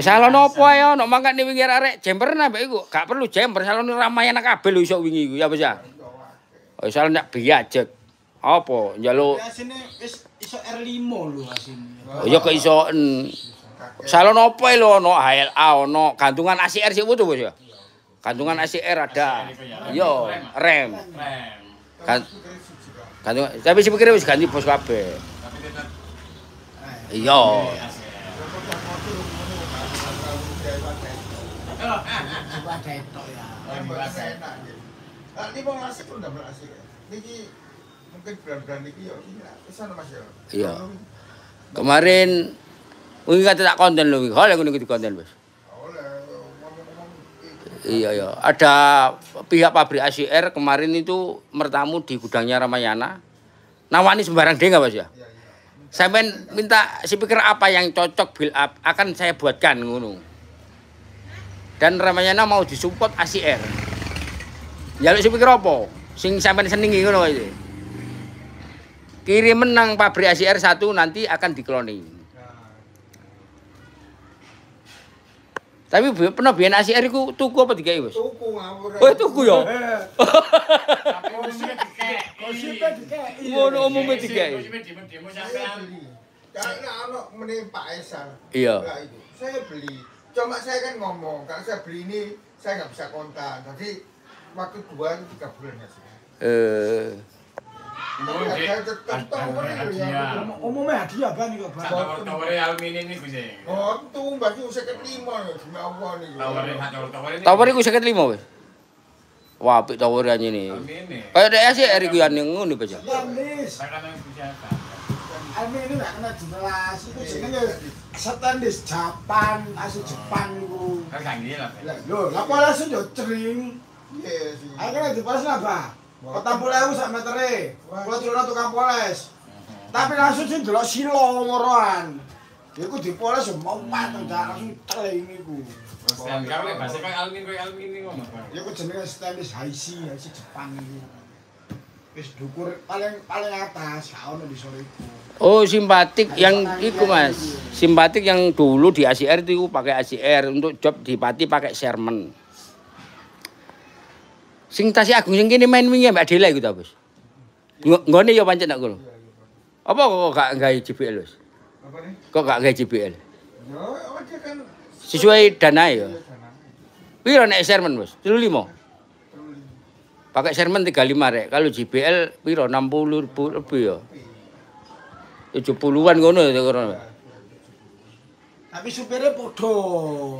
Salon opo ae ono mangkane wingi arek jemper nambah iku. Gak perlu jemper, salon Ramayana kabeh lho iso wingi iku ya Bos ya. Oh, salon ndak biajek. Apa njaluk Asine wis iso R5 lho asine. oh ya keisoen. Salon opo ae lho ono HLA ono, gantungan ACR sik putu Bos ya. Gantungan ACR ada. Yo, rem. Gantungan tapi sing pikir wis ganti bos kabeh. Iya. Coba detok ya. Ini mau ngasih pun udah berasik. Niki mungkin bulan-bulan niki ya kesana Mas ya. Iya. Kemarin wingi kate tak konten lho, hal yang ngene iki konten, Bos. Oleh ngomong-ngomong Iya ya, ada pihak pabrik ACR kemarin itu mertamu di gudangnya Ramayana. Nawani sembarang deh nggak Bos ya? Sampai minta speaker apa yang cocok build up akan saya buatkan ngono. Dan Ramayana mau disupport ACR. Jaluk speaker apa? Sing sampean senengi ngono iki. Kirim menang pabrik ACR 1 nanti akan dikloning. Tapi pernah biyen ACR iku tuku apa digawe, Bos? tuku ngawur. Oh, tuku ya. Gosipnya Ngono umume digawe. Demo sampean. Karena anak mending Pak Esal. Iya. Nah, itu. Saya beli. Cuma saya kan ngomong, kalau saya beli ini saya nggak bisa kontak. Jadi waktu 2-3 bulan ya sih. Umumnya hadiah kan nih kok. Tawar aluminium ini Gus. Oh, tuh mbak itu saya keterima ya, demi Allah nih. Tawar iku 55 wis. Wah, apik tawarannya ini. Kayak dek sih Eri ku yang ngono baca. Stanis. Ini nggak kena jelas. Itu jenenge stanis Jepang, asli Jepang itu. Kan gila. Loh, lah polisi yo cering. Iya sih. Akhirnya dipoles apa? 40.000 sak metere. Kalau turun tukang poles. Tapi langsung sih delok silo moroan. Iku dipoles yo mau mateng langsung teling iku. Dan kau nek bahasa kayak aluminium ngono. Ya ku jenenge stainless Haisi Jepang iku. Wis dukur paling atas, gak ono di sore iku. Oh, simpatik yang iku Mas. Simpatik yang dulu di ACR itu pakai ACR, untuk job di Pati pakai Sherman. Sing Tasih Agung sing kene main wingi Mbak Dela iku ta, Bos. Nggone ya pancen nak ngono. Apa kok gak gawe JBL, Bos? Apa nih? Kok gak gawe JBL? Yo, dia kan Sesuai dana ya. Piro nek Sherman, Bos? 35. Pakai Sherman 35 rek. Kalau JBL piro 60.000 lebih ya. 70-an ngono ya kira. Tapi supirnya podo.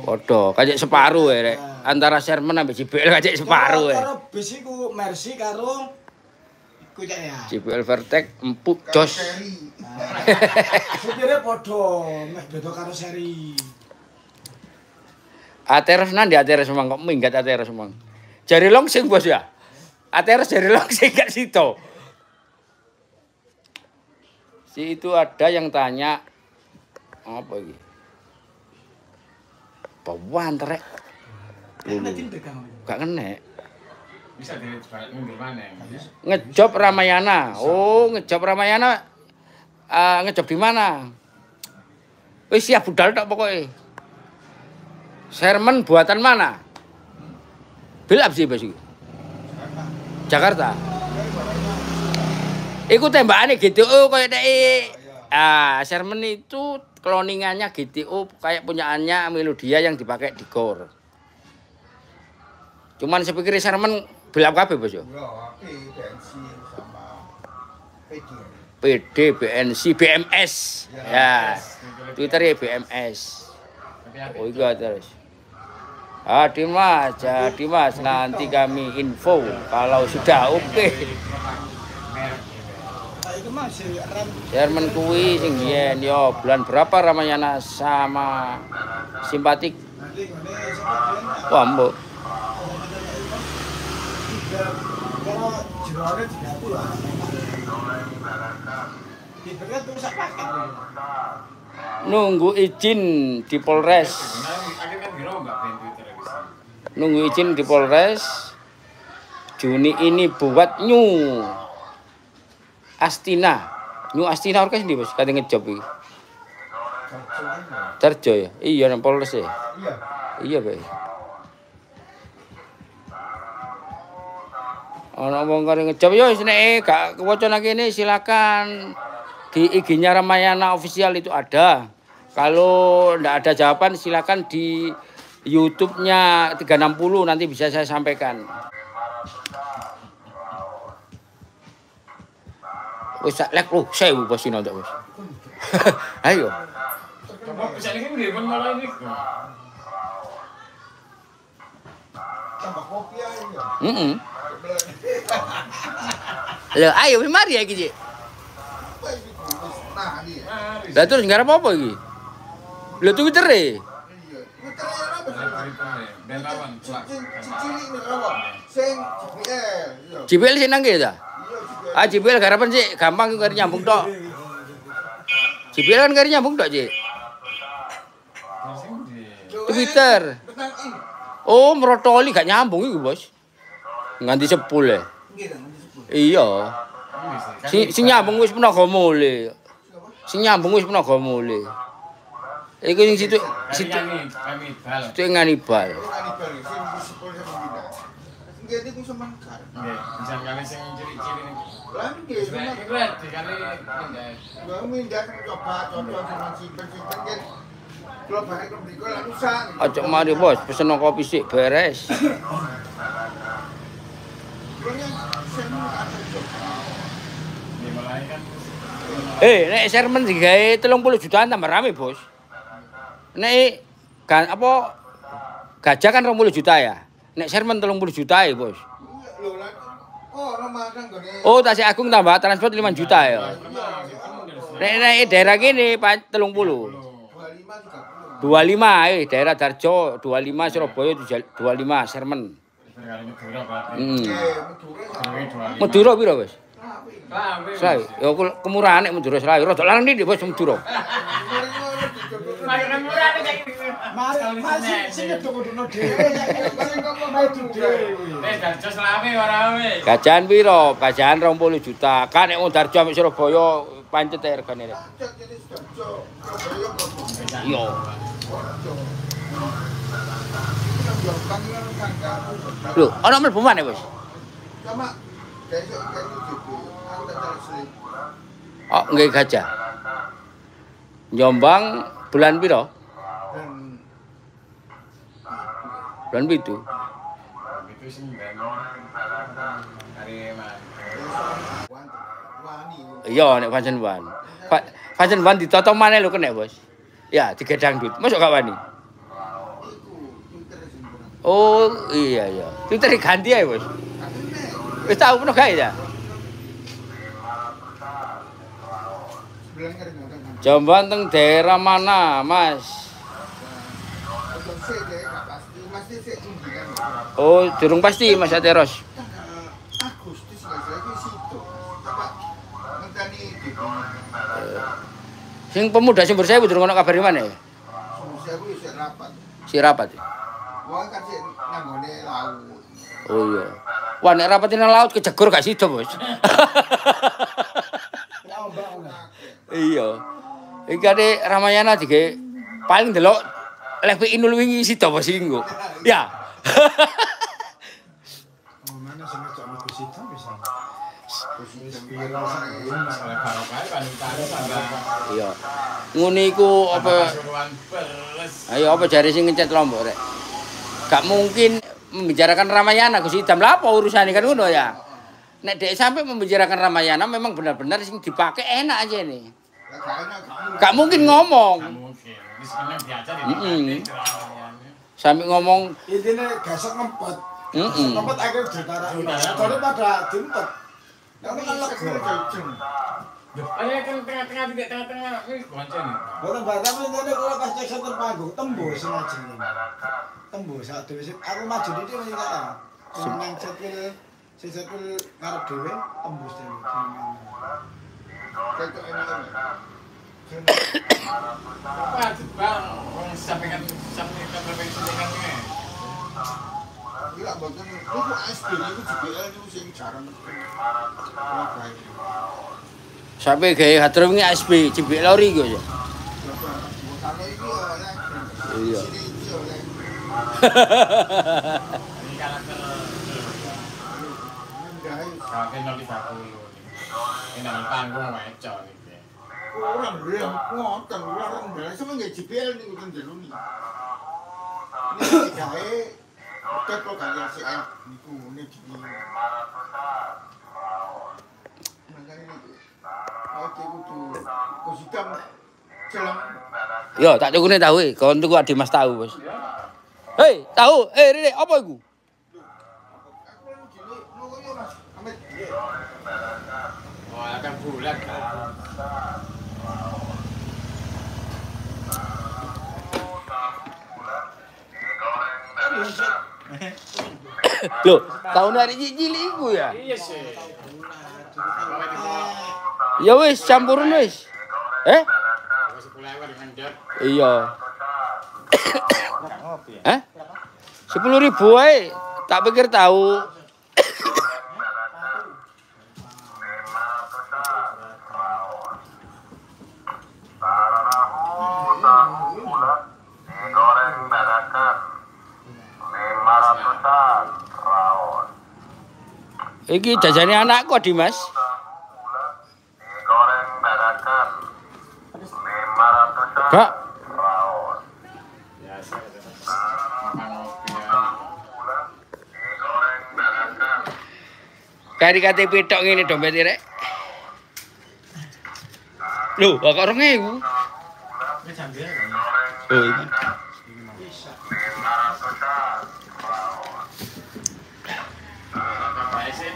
Podo, kajek separuh ya rek. Antara Sherman sampai JBL kajek separuh ya. Karo bis iku Mercy karo iku cek ya. JBL Vertex empuk jos. Supirnya podo, meh beda karo seri. Ateres nang di Ateres Semang kok minggat Ateres Semang. Jari longsing Bos ya. Ateres jari longsing gak situ. Si itu ada yang tanya apa iki? Bawan terek. Gak kena. Bisa dibalik mundur maneh. Ngejob Ramayana. Oh, ngejob Ramayana. Ngejob di mana? Wis siap budal tok pokoke. Sherman buatan mana? Bilap sih Bos iki. Jakarta. Iku tembakane GTO kayak Sherman itu cloningannya GTO kayak punyaannya Melodia yang dipakai di Gor. Cuman saya pikir Sherman bilap kabeh Bos yo. BNC sama PD, BNC, BMS. Ya. Twitter ya BMS. Oh iya terus. Jadi mas, nanti kami info kalau sudah oke. Itu masih rem. Sherman kuwi sing biyen yo bulan berapa Ramayana sama Simpatik. Nanti ngene sapa Wah, mbok. Kalau jerone 30 lah. Diberikan tuh sak paket. Nunggu izin di Polres. Akhirnya kan dirombak ben Twitter bisa. Nunggu izin di Polres. Juni ini buat New Astina. New Astina orkes ndi Bos? Kate ngejob iki. Terjo ya? Iya nang Polres ya. Iya. Iya, Pak. Ana wong kare ngejob yo wis nek gak kewoco nang kene silakan di IG-nya Ramayana official itu ada. Kalau ndak ada jawaban silakan di YouTube-nya 360 nanti bisa saya sampaikan. Wis sak lek lu 1000 Bos ini ndak Bos. Ayo. Coba bisa ini di pun malah ini. Tambah kopi aja. Heeh. Lho ayo mari ya iki, Cik. Nah, ini. Lah terus ngarep apa iki? Lho Twitter e. Iya. Twitter apa sih? Ben lawan celak. Cilik nih apa? Sing JBL. Iya. JBL sing nang kene ta? Iya, JBL JBL. garapan sih gampang karo nyambung tok. JBL kan karo nyambung tok, Cik. Twitter. Benar ini. Oh, merotoli gak nyambung iku, Bos. Nganti sepul ya. Iya. Sing nyambung wis penaga mule. Sing nyambung wis penaga mule. Iku sing situ kami bal. situ nganibal. Kanibal sing disebut sama kita. Nggih niku semangkar. Nggih, bisa kali sing ciri-ciri niku. Lah nggih semangkar. Keren dikali pindah. Gua mindah coba cocok sama simpen-simpen kan. Kalau balik ke mriko lah rusak. Aja mari bos, pesen kopi sik beres. Pokoknya semu ada coba. Nggih mulai kan Nek sermen digawe 30 jutaan tambah rame, Bos. Nek apa gajah kan 20 juta ya. Nek sermen 30 juta ya, Bos. Lho lah. Oh, Ramadan gone. Oh, Tasik Agung tambah transport 5 juta ya. Nek daerah kene 30. 25 30. 25 daerah Darjo, 25 Surabaya 25 sermen. berkali Madura berarti. Madura. Madura piro, Bos? Klawe. Selawe. Ya kemurahan nek Madura Selawe. Rada larang ndi, Bos, Madura. Makan murah nek Mari sing ketemu dhewe sing kok mau dhewe. Darjo Selawe ora we. Gajahan piro? Gajahan 20 juta. Kan nek wong Darjo ambek Surabaya pancet regane. Iya. Lho, ana mlebu maneh, Bos? Sama kayak gitu. Aku tak tahu selip. Oh, nggih gajah. Jombang bulan piro? Dan Bulan pitu. Itu sing ben hari man. wani. Iya, nek pancen wan. Pancen wan ditata maneh lho kena, Bos. Ya, digedang dut. Mosok gak wani? Oh, iya iya. Twitter ganti ae, Bos. Wis tau pernah gawe ya? Jombang teng daerah mana, Mas? Oh, durung pasti Mas Ateros. Agustus lagi situ. Coba ngenteni Sing pemuda Sumber Sewu durung ono kabare maneh. saya ku isih rapat. Si rapat. Wong kan sik nanggone laut. Oh iya. Wah nek rapat nang laut kejegur gak sida, Bos. Iya. Iki kate Ramayana dige paling delok Levi Inul wingi sida Bos inggo. Ya. Mana sing ngejak mlebu situ bisa. Masalah barokah panitane tambah. Iya. Ngene iku apa Pasuruan beres. ayo apa jare sing ngecat Lombok rek. Gak mungkin membicarakan Ramayana Gus Idam lah apa urusane kan ngono ya. Nek dek sampai membicarakan Ramayana memang benar-benar sing dipakai enak aja nih. Gak mungkin ngomong. Gak mungkin. Wis kena diajar Mm-mm. di Sampai ngomong Intine gasek ngempet. Mm-mm. Ngempet akhirnya ditara. Daripada diempet. Kamu kan lego. Ayo kan tengah-tengah tidak tengah-tengah wis koncen. Boten batam intine kula pas cek senter panggung tembus sing ajeng. Tembus sak dhewe sing aku maju dhewe sing tak. Sing nang setil sing setil ngarep dhewe tembus dhewe. Kayak enak. Wah, bang, wong sampaikan prevensikan ne. Gila boten niku SD niku JBL niku sing jarang. sampai gawe hatur wingi SB cibik lori go ya. Kalau iki oleh. Iya. Sini iki oleh. Ini karakter karakter 030. Ini nang panggung weco iki. Orang belum ngoten, orang belum sama nggak JBL niku kan jeluni. Ini gawe Tek kok gak ngasih air niku nek iki. Makane niku. Oke kudu kusidam jelang. Yo tak tukune tahu kon tuku Adi Mas tahu, Bos. Hei, tahu. Rene apa iku? Aku gini ngono yo Mas. Amit. Oh, akan bulat kan. Loh, tahun hari cilik iku ya. Iya sih. Ya wis campuran wis. Wis sekolah dengan jat. Iya. Hah? 10.000 ae. Tak pikir tahu. Digoreng dadakan 500-an rawon. Iki jajane anakku Dimas. Digoreng dadakan 500 Kak, rawon. Biasa makan ngopi ya. Digoreng dadakan kari KTP tok ngene dompet rek. Lho, kok 2000? Ini sambil kan. Oh, iki. 500 rawon. Apa sih?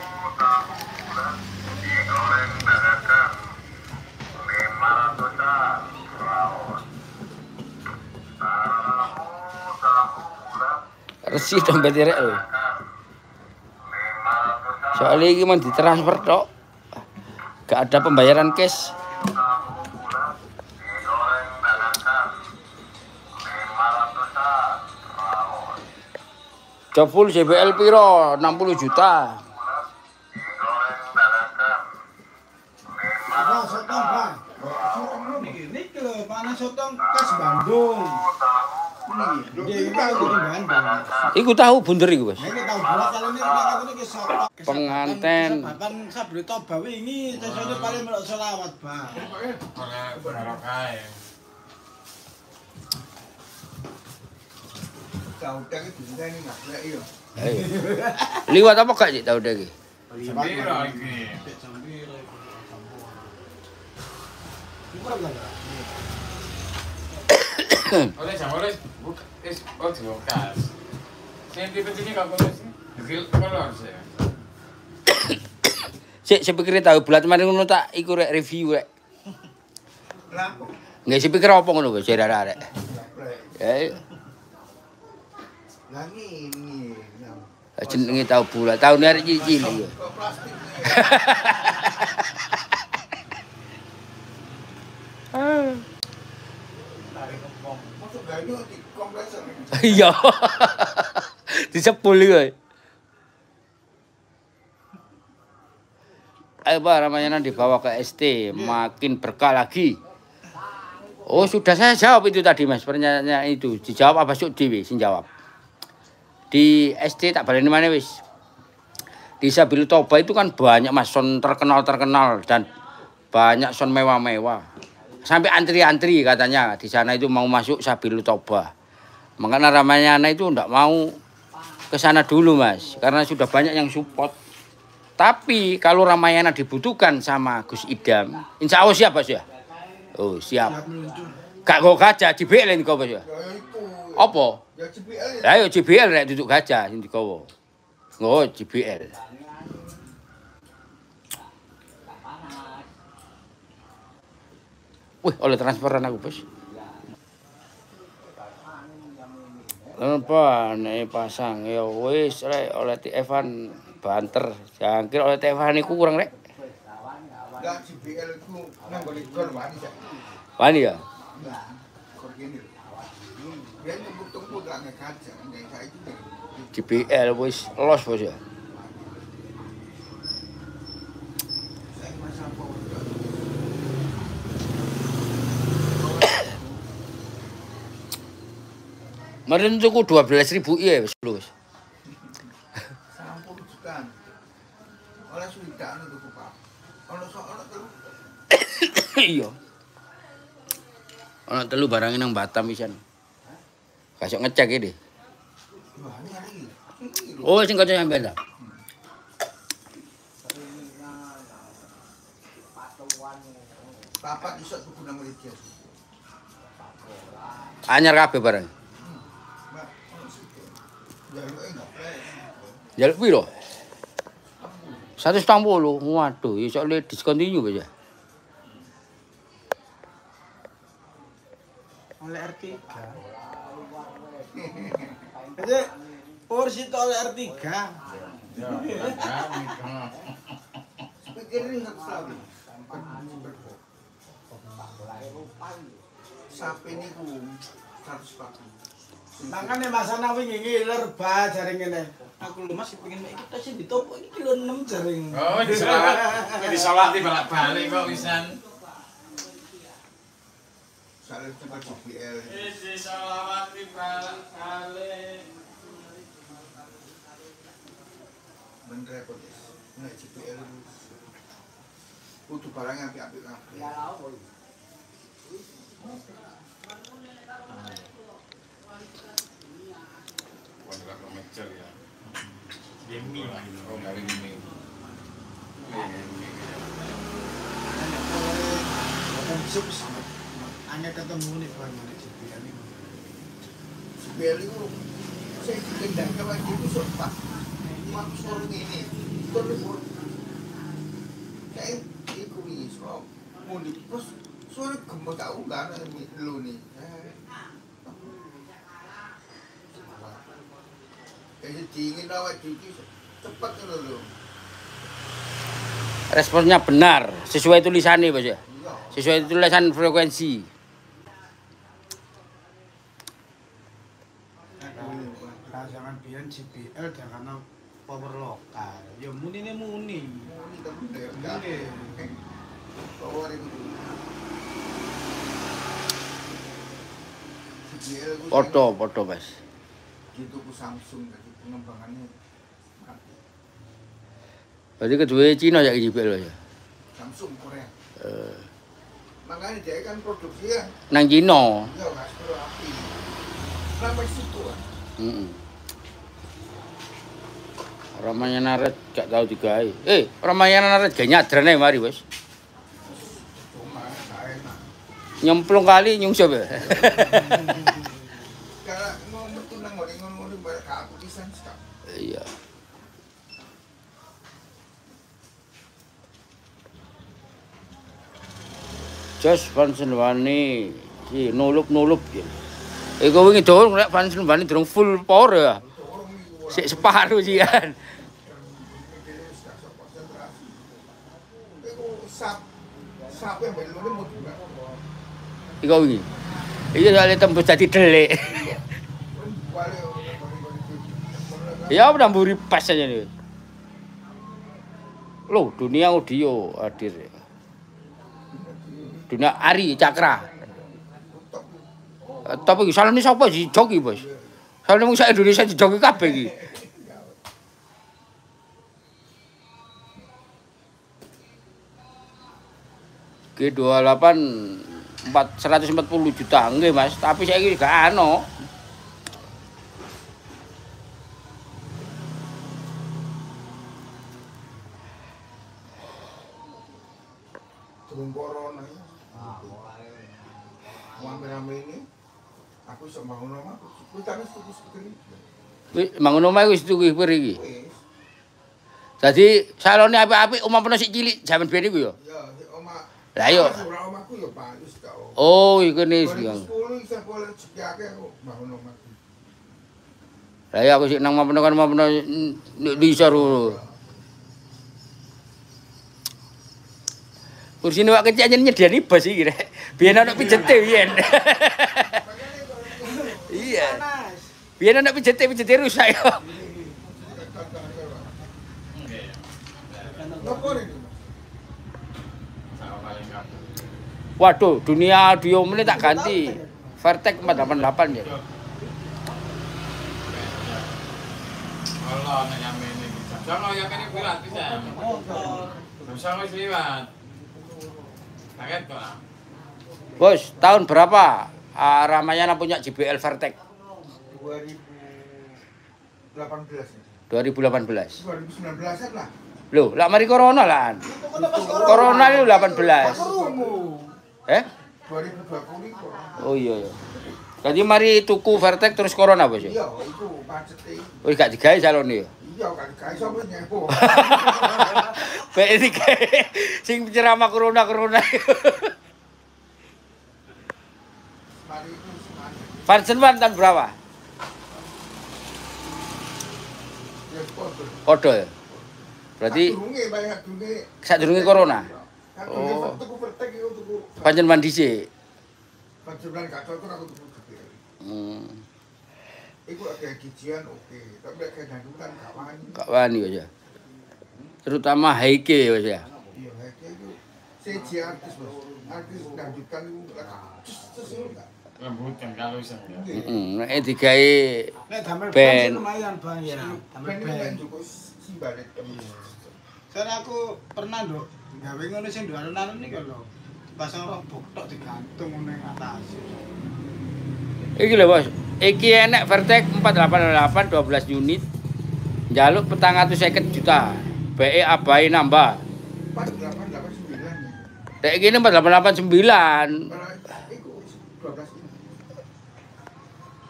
Digoreng dadakan 500 rawon. Resi dompet rek lho. Soalnya iki mau ditransfer tok. Gak ada pembayaran cash. Digoreng dadakan 500 rawon. Job full JBL piro? 60 juta. Digoreng dadakan Bang, sotong bang. Ini lho, mana sotong khas Bandung. Ini kita dari Bandung. Iku tahu bunder iku, Bos. Nah, ini tahu bulat kalau ini kita ini ke sotong. Penganten. Kesababan sabri toba ini sesone paling melok selawat bang. Barokah. Tahu tak itu juga ini nggak ada iyo. Ayo. Liwat apa gak sih tahu iki? Sendiri lagi. Oleh sama oleh buka es otro cas. Senti petini kau sih. Gil kolor sih. Sik pikir tahu bulat mari ngono tak iku rek review rek. Kenapa? Nggak sih pikir apa ngono Bos, arek-arek. Ya, Nah ini. jenenge tahu bulat. Tahun arek cilik ya. Kok plastik? Masuk gak itu di kompresor ini. Iya. Disepul iki. Ayo Pak, Ramayana dibawa ke ST, makin berkah lagi. Oh sudah saya jawab itu tadi Mas, pertanyaan itu. Dijawab Abah Suk Dewi, sing jawab. Di ST tak baleni mana wis. Di Sabil Toba itu kan banyak Mas son terkenal dan banyak son mewah-mewah. Sampai antri-antri katanya di sana itu mau masuk Sabil Toba. Makanya Ramayana itu enggak mau ke sana dulu Mas, karena sudah banyak yang support. Tapi kalau Ramayana dibutuhkan sama Gus Idam, insya Allah siap Bos ya. Oh siap. Gak kok gajah JBL kau Bos ya. Ya itu. Apa? Ya JBL ya. Ayo JBL rek duduk gajah sing digawa. Oh JBL. Wih, oleh transferan aku Bos. Apa nek pasang ya wis rek oleh Evan banter. Jangan kira oleh Evan iku kurang rek. Enggak JBL itu nang boleh gol wani ya. Wani ya. Nah, kor gini. Dia tunggu gak ngekaca, nggak saya itu. JBL wis los Bos ya. Saya masa apa? Kemarin cukup 12.000 iya wis lho. 90 juta. Oleh sudah itu Pak. Ono soal itu. Iya. Ana telu barang nang Batam pisan. Kasok ngecek iki. Wah, ini hari. Oh, sing kanca sampean ta. Papat iso tuku nang Malaysia. Anyar kabeh barang. Mbak, ono situ. Ya lu enggak. Jaluk piro? 160. Waduh, iso le discontinue Bos ya. Oleh R3. Jadi porsi itu oleh R3. Pikirin nggak sabi. Sapi ini ku 140. Makanya masa nawi ngiler bah jaring ini. Aku lu masih pengen ikut sih di topo ini kilo 6 jaring. Oh, disolati balik-balik kok wisan. Salah tempat JBL. Disolati balik-balik. Bener repot. Nek JBL kudu barang apik-apik kabeh. Wah, mecer ya. Demi lah. Oh, dari ini. Bukan sub hanya ketemu nih mana JBL ini. JBL itu saya dikendang kalau itu sempat mak sore ini terus kayak itu iso mau di pos sore gempa tahu kan lu nih kayak dingin awak cuci cepat lu Responnya benar, sesuai tulisannya Bos ya. iya Sesuai tulisan frekuensi. Jangan biar JBL jangan power lokal. Ya muni. ini tapi enggak power itu JBL itu Foto Mas. gitu ku Samsung jadi pengembangannya mati. Berarti kedua Cina ya JBL ya. Samsung Korea makanya dia kan produksinya Nang Cina. iya nggak seperti api sampai situ kan Ramanya naret gak tahu digawe. Ramanya naret gak nyadran ae mari Bos. cuma nggak enak Nyemplung kali nyungsep ya. karena mau metu nang ngene bareng aku pisan sekak Iya. Jos Vansen wani iki nulup ya. Iku wingi dol nek Vansen wani durung full power ya. Sik separuh jian. itu sap yang belum mau juga Iku wingi. Iya soalnya tembus dadi delik. Ya udah mburi pas aja nih. Loh, dunia audio hadir. Dunia Ari Cakra. Tapi salah ini siapa sih joki Bos? Soalnya mung sak Indonesia dijoki kabeh iki. G28 140 juta nggih Mas, tapi saiki gak ano. turun corona ya rame-rame ini aku iso bangun rumah aku tapi setuju sekali Wis mangun omah wis tuku pir iki. wis Dadi salone apik-apik omah peno sik cilik jaman biyen iku ya. ya oma Lah yo. ora omahku ya Pak wis gak Oh, iku nis yang. 2010 saya boleh cekiake aku bangun rumah Lah ya aku sik nang omah peno di isor. Kursine wak kecil aja nyediani bos iki rek. Biyen ana pijete biyen. Iya. Biyen ana pijete rusak yo. Nopo ini Sama paling kapal. Waduh, dunia audio ini tak ganti. Vertek 488 ya. Allah nek nyampe ini bisa. Sono ya kene gratis ya. Bisa wis liwat. Kaget kok. Bos, tahun berapa Ramayana punya JBL Vertek? 2018 2018. 2019 lah Loh, lah mari corona lah. Corona itu 18. Eh? 2020 kok Oh iya ya. Jadi mari tuku Vertek terus corona bos ya? iya itu pacete Wis gak digawe salone ya. iya kan gawe sampe nyepo Baik digawe sing ceramah corona. mari itu semuanya Vansenwan tahun berapa? ya foto Podo ya. Berarti durunge banyak durunge sadurunge corona. oh tuku pertek itu tuku Panjenengan dhisik. panjenengan gak cocok aku tuku gede iku ada gijian oke tapi nek kayak dangdutan gak wani Gak wani ya. Terutama Haike Mas ya. iya kayak itu CJ artis bos artis dangdutan itu terus enggak Lembutkan kalau iseng ya. Nek digawe Nek damel Ben. lumayan Bang ya. Damel ben kan ben. juga simbalet Soalnya aku pernah nduk gawe ngono sing nduk alun-alun iki lho. Pasang robok tok digantung ngono ning atas. Iki lho Bos, iki enek Vertex 488 12 unit. Njaluk 450 juta. BE abai nambah. 4889. Dek gini 4889. Iku 12 ini.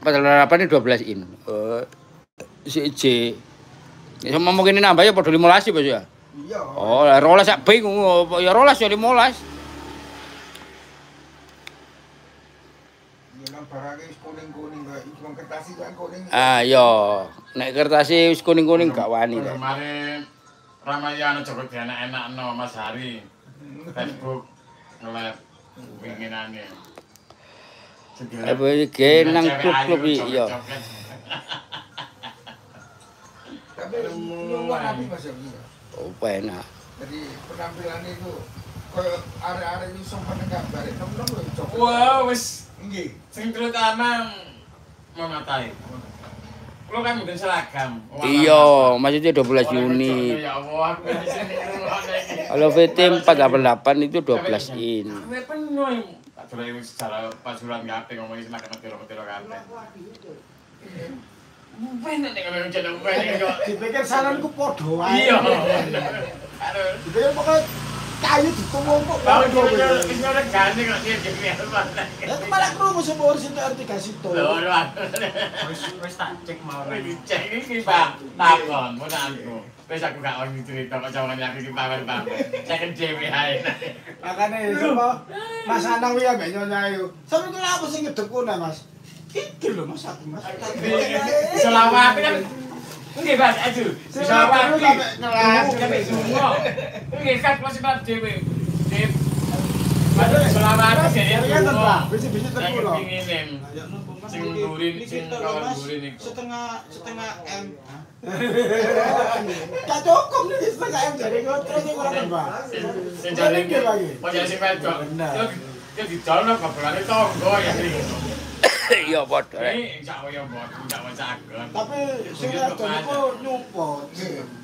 488 ini 12 in. Si J. Ya ngomong ini nambah ya padha 15 Bos ya. Iya. Oh, 12 sak bingung ya 12 ya 15. Yang barangnya kuning-kuning kayak cuma kertas itu kan kuning. Ah yo, nek kertasnya wis kuning-kuning gak wani rek. Kemarin Ramayana coba enak-enak Mas Hari. Facebook nge-live winginane. Apa iki nang klub-klub iki yo. Tapi luar rapi Mas ya. Oh, enak. Jadi penampilan itu kayak area-area ini sopan gambar nom-nom lho coba. Wah, wis Nggih. sing terutama mematai. Kulo kan mungkin seragam. Iya, maksudnya 12 unit. Ya Allah, aku di sini ngrungokne iki. Kalau VT 488 itu 12 in. Kowe penuh. Tak dolek secara pasuran kabeh ngomongin semakin metero-metero kabeh. Bener nek ngomong jeneng bener kok. Dipikir saranku padha wae. Iya. Dipikir pokoke kayu ditumpuk Tahu padha dulu wae. wis ora ganti kok dia jadi apa. Ya malah krungu sing urus itu RT situ. Lho, Wis tak cek mau. wis cek iki Pak. Takon menantu. Wis aku gak ono cerita kok jawabane aku iki pamer-pamer. Cek dhewe ae. Makane sapa Mas Anang kuwi ambek Nyonya yo. Sampe kira apa sing ngedekku nah Mas? Iki lho Mas aku Mas. Selawat kan nggih Mas Aju. Selawat sampe ngelas. sampai semua. Nggih kan masih Pak dhewe. Dip. Padahal selawat sih ya. Kan terbang, bisi-bisi teku lho. Pingin sing ngurin sing kawan ngurin iku. setengah M. Gak cukup nih setengah M dari terus yang kurang terbang. Sing jare iki. Kok jadi sing wedok. Yo dijalno kabarane tonggo ya iki. Iya padha rek. Ini insya Allah ya buat tidak masakan. Tapi sing adon iku nyumput.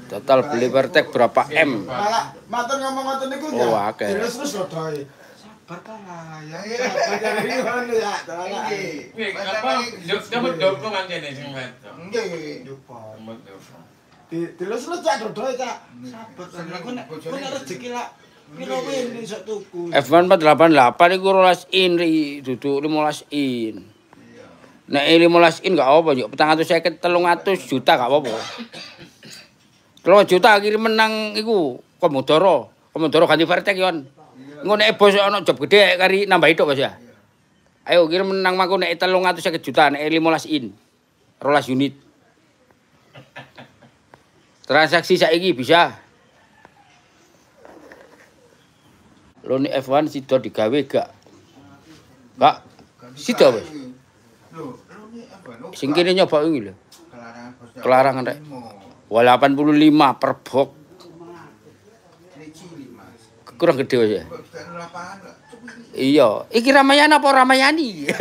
Total beli Vertex berapa M? Malah matur ngomong ngoten niku Oh, ya. akeh. Terus godohe. Sabar ta lah ya. Sabar jare ngono ya. Nggih. Wih, apa? Dapat doplo kan jene sing wedok. Nggih. Nyumput. Dapat doplo. Terus cak godohe cak. Sabar ta. Aku nek rezeki lak piro wene iso tuku. F1 488 iku 12 in ri, duduk 15 in. Nek 15 in gak apa-apa, yo 450 300 juta gak apa-apa. 3 juta kirim menang iku Komodoro. Komodoro ganti Vertex yon. Engko nek bos ana job gede kari nambah itu Mas ya. Ayo kirim menang mangko nek 350 juta nek 15 in. 12 unit. Transaksi saiki bisa. Lo nek F1 sido digawe gak? Gak. Sido Mas. Lho, ini apa? Sing kene nyoba wingi lho. Kelarangan bos. Kelarangan rek. Wah 85 per box. Ini cilik Mas. Kurang gede Mas ya. Kok kan lapangan lah. Iya, iki Ramayana apa Ramayani? Pilih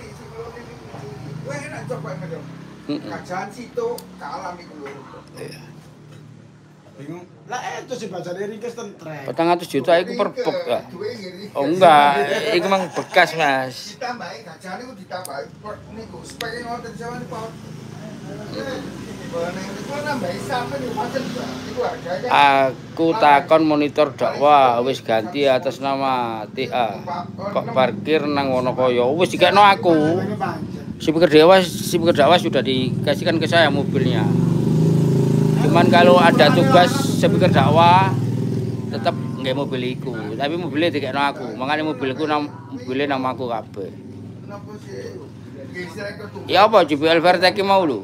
sih kalau ini. Wah enak coba macam. Kajian situ kalah iku lho. Bingung. Lah itu sih bacane ringkes ten trek. 400 juta iku per box ya. Oh enggak, iku mang bekas Mas. Ditambahi kajian itu ditambahi niku supaya ngoten jawane Pak. Iku nambahi sampe niku macet iku harganya. Aku takon monitor dakwah wis ganti atas nama TA. Kok parkir nang Wonokoyo wis dikekno aku. Speaker dakwah sudah dikasihkan ke saya mobilnya. Cuman kalau ada tugas speaker dakwah tetap nggak mobil iku, tapi mobilnya dikekno aku. Makanya mobilku mobilnya nama aku kabeh. Kenapa sih? Geser ke tuh. Ya apa JBL Vertex ki mau lho.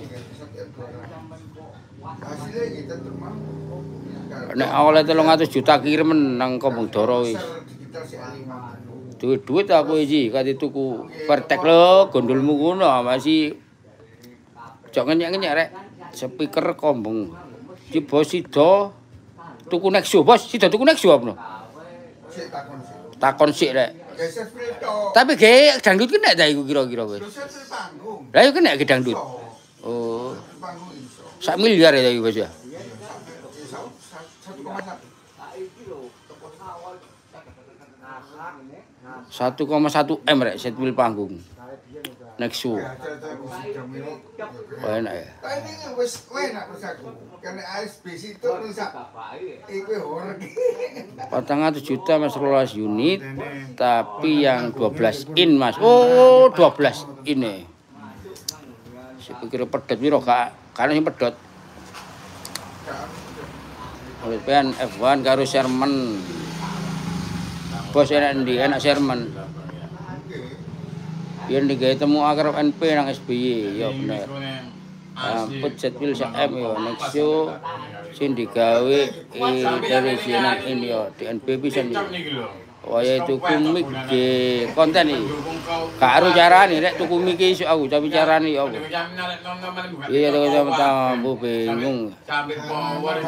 Hasilnya kita terima. Nek awalnya 300 juta kirim nang Komodoro wis. Digital si Alima. Duit aku iki kate tuku Vertex lho, gondolmu ngono masih jok ngenyek-ngenyek rek. Speaker kombeng. Di bos sido tuku Nexo, bos sido tuku Nexo apa no? Sik takon sih. Takon sik rek. Geser filter. Tapi ge dangdut kena ta iku kira-kira wis. Geser panggung. Lah yo kena ge dangdut. Oh. Panggung iso. 1 miliar ya Bos ya. 1,1 M rek set wheel panggung. Nexo. Oh, enak ya. Ini wis enak pesaku. Karena ASB situ rusak. Iku horeg. 400 juta Mas 12 unit, tapi yang 12 in Mas. Oh, 12 ini. Saya pikir pedot piro gak? Karena sing pedot. Oleh pen F1 karo Sherman. Bos enak ndi? Enak Sherman. Biar digawe temu akrab NP nang SBY, ya bener. Amput set wheel sak M ya, Nexo sing digawe dari jeneng ini ya, DNB pisan ya. Waya tuku mic ge konten iki. Gak aru carane nek tuku mic iki aku, tapi carane ya apa? Iya sama-sama Bu bingung. Sampai power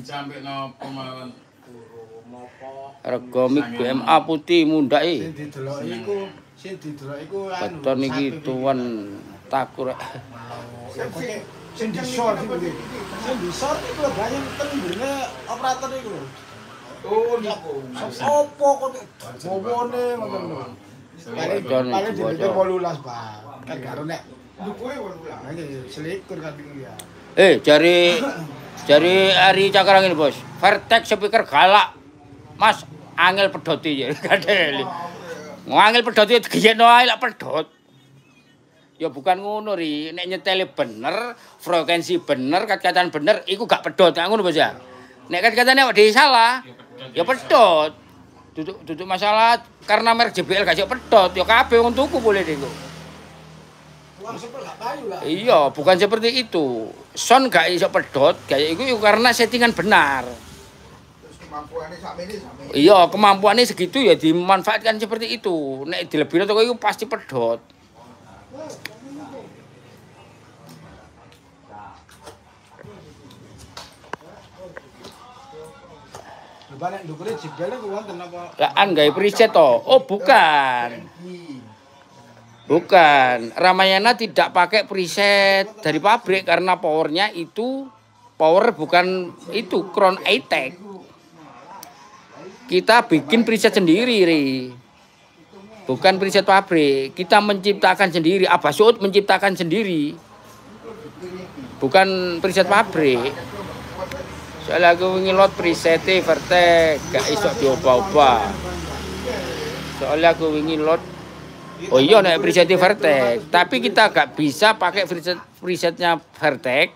sampai nopo mawon. Rega mic BMA putih mundake. Sing didelok iku anu. Beton iki tuan takur. Sing disor iki. Sing disor iku lho banyak tembune operator iku lho. Oh, niku. Opo kok bowone ngoten lho. Paling dipikir 18, Pak. Kan karo nek Dukuhe 18. nah iki selikur kan iku ya. Jari Ari Cakrang ini Bos. Vertex speaker galak. Mas angel pedoti ya kadeli. Ngangel pedot itu giyekno ae lak pedot. Ya bukan ngono ri, nek nyetele bener, frekuensi bener, kacatan bener, iku gak pedot. Ngono Bos ya. Nek kacatane awak dhewe salah, ya pedot. Duduk masalah karena merek JBL gak iso pedot, ya kabeh wong tuku boleh niku. Uang sepel gak payu lah. Iya, bukan seperti itu. Son gak iso pedot, kayak iku karena settingan benar. Kemampuannya samene. Iya, kemampuannya segitu ya dimanfaatkan seperti itu. Nek dilebihno toko iku pasti pedot. Lebaran ndukure jebel iku wonten apa? Lah an gawe preset to. Oh, bukan. Bukan. Ramayana tidak pakai preset dari pabrik karena powernya itu power bukan itu Crown iTech. Kita bikin preset sendiri, Ri. Bukan preset pabrik. Kita menciptakan sendiri. Abah Suud menciptakan sendiri. Bukan preset pabrik. Soalnya aku ngilot preset Vertex, gak iso diubah-ubah. Soalnya aku ngilot. Oh iya nek preset Vertex, tapi kita gak bisa pakai presetnya Vertex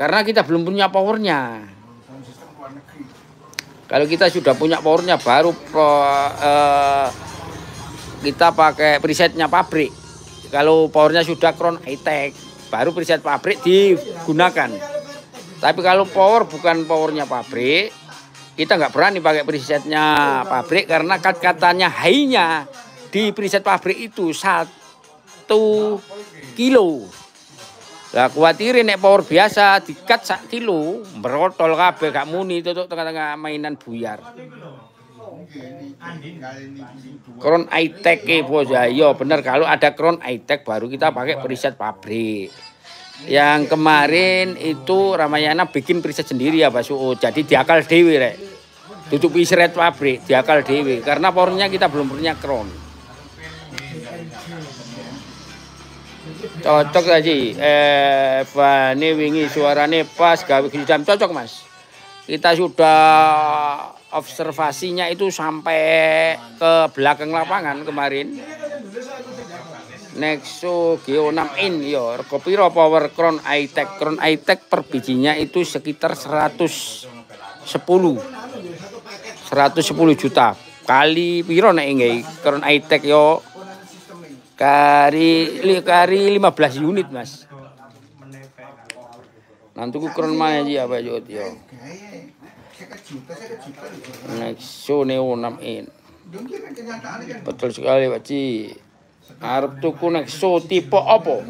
karena kita belum punya powernya. Kalau kita sudah punya powernya baru kita pakai presetnya pabrik. Kalau powernya sudah Crown iTech baru preset pabrik digunakan. Tapi kalau power bukan powernya pabrik, kita nggak berani pakai presetnya pabrik karena katanya high-nya di preset pabrik itu 1 kilo. Lah kuatirin nek power biasa dikat 1 kilo, merotol kabeh gak muni tutuk tengah-tengah mainan buyar. Crown iTech Bos ya. Iya bener, kalau ada Crown iTech baru kita pakai preset pabrik. Yang kemarin itu Ramayana bikin preset sendiri ya Pak Suud. Jadi diakal dewe rek. Tutup preset pabrik, diakal dewe karena powernya kita belum punya Crown. Cocok tadi. Ini wingi suarane pas gawe jam cocok Mas. Kita sudah observasinya itu sampai ke belakang lapangan kemarin. Nexo Geo 6 in yo, rego piro power Crown iTech. Crown iTech per bijinya itu sekitar 110 juta. Kali piro nek nggih Crown iTech yo? Kari 15 unit Mas. Nantiku Crown mah ya Pak Yot yo. Nexo Neo 6 in. Betul sekali Pak Ci. Arep tuku Nexo tipe apa?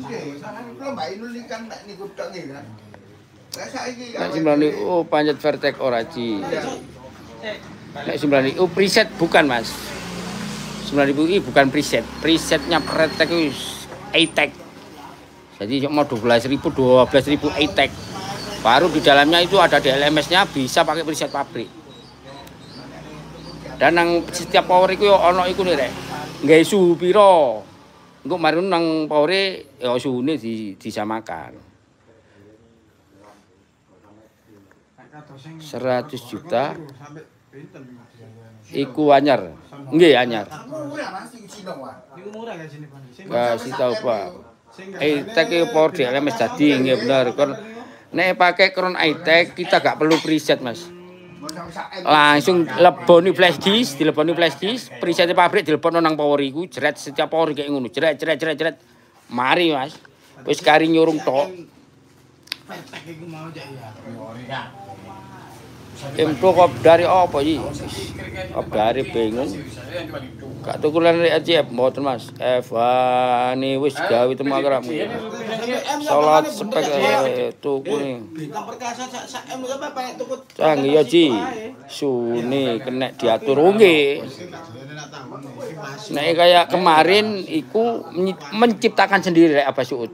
Nek 90 oh panjat Vertex ora Ci. Nek 90 oh preset bukan Mas. 90 bukan preset. Presetnya Vertex iTech. Jadi mau 12.000 e-tag. Baru di dalamnya itu ada DLMS-nya, bisa pakai preset pabrik. Dan nang setiap power iku yo ana iku nih rek. Nggae suhu pira. Engko mari nang powere ya suhune disamakan. 100 juta iku anyar. Nggih anyar. Niku murah kan sini, Bang. Kasih tahu Pak. E-tag power DLMS jadi nggih bener. Nek pakai Crown e-tag kita gak perlu preset, Mas. Langsung leboni flash disk, dileboni flash disk, preset pabrik dilepokno nang power iku, jret setiap power kayak ngono, jret. Mari, Mas. Wis kari nyurung tok. Petek iku mau cak ya. Info kop dari apa iki? Kop dari bingung. Gak tukulan rek aja mboten Mas. Evani wis gawe temakrap. Salat spek tuku nih. Bintang perkasa sak M lho Pak tuku. Canggih ya Ji. Suni kena diatur nggih. Nek kayak kemarin iku menciptakan sendiri rek Abah Suud.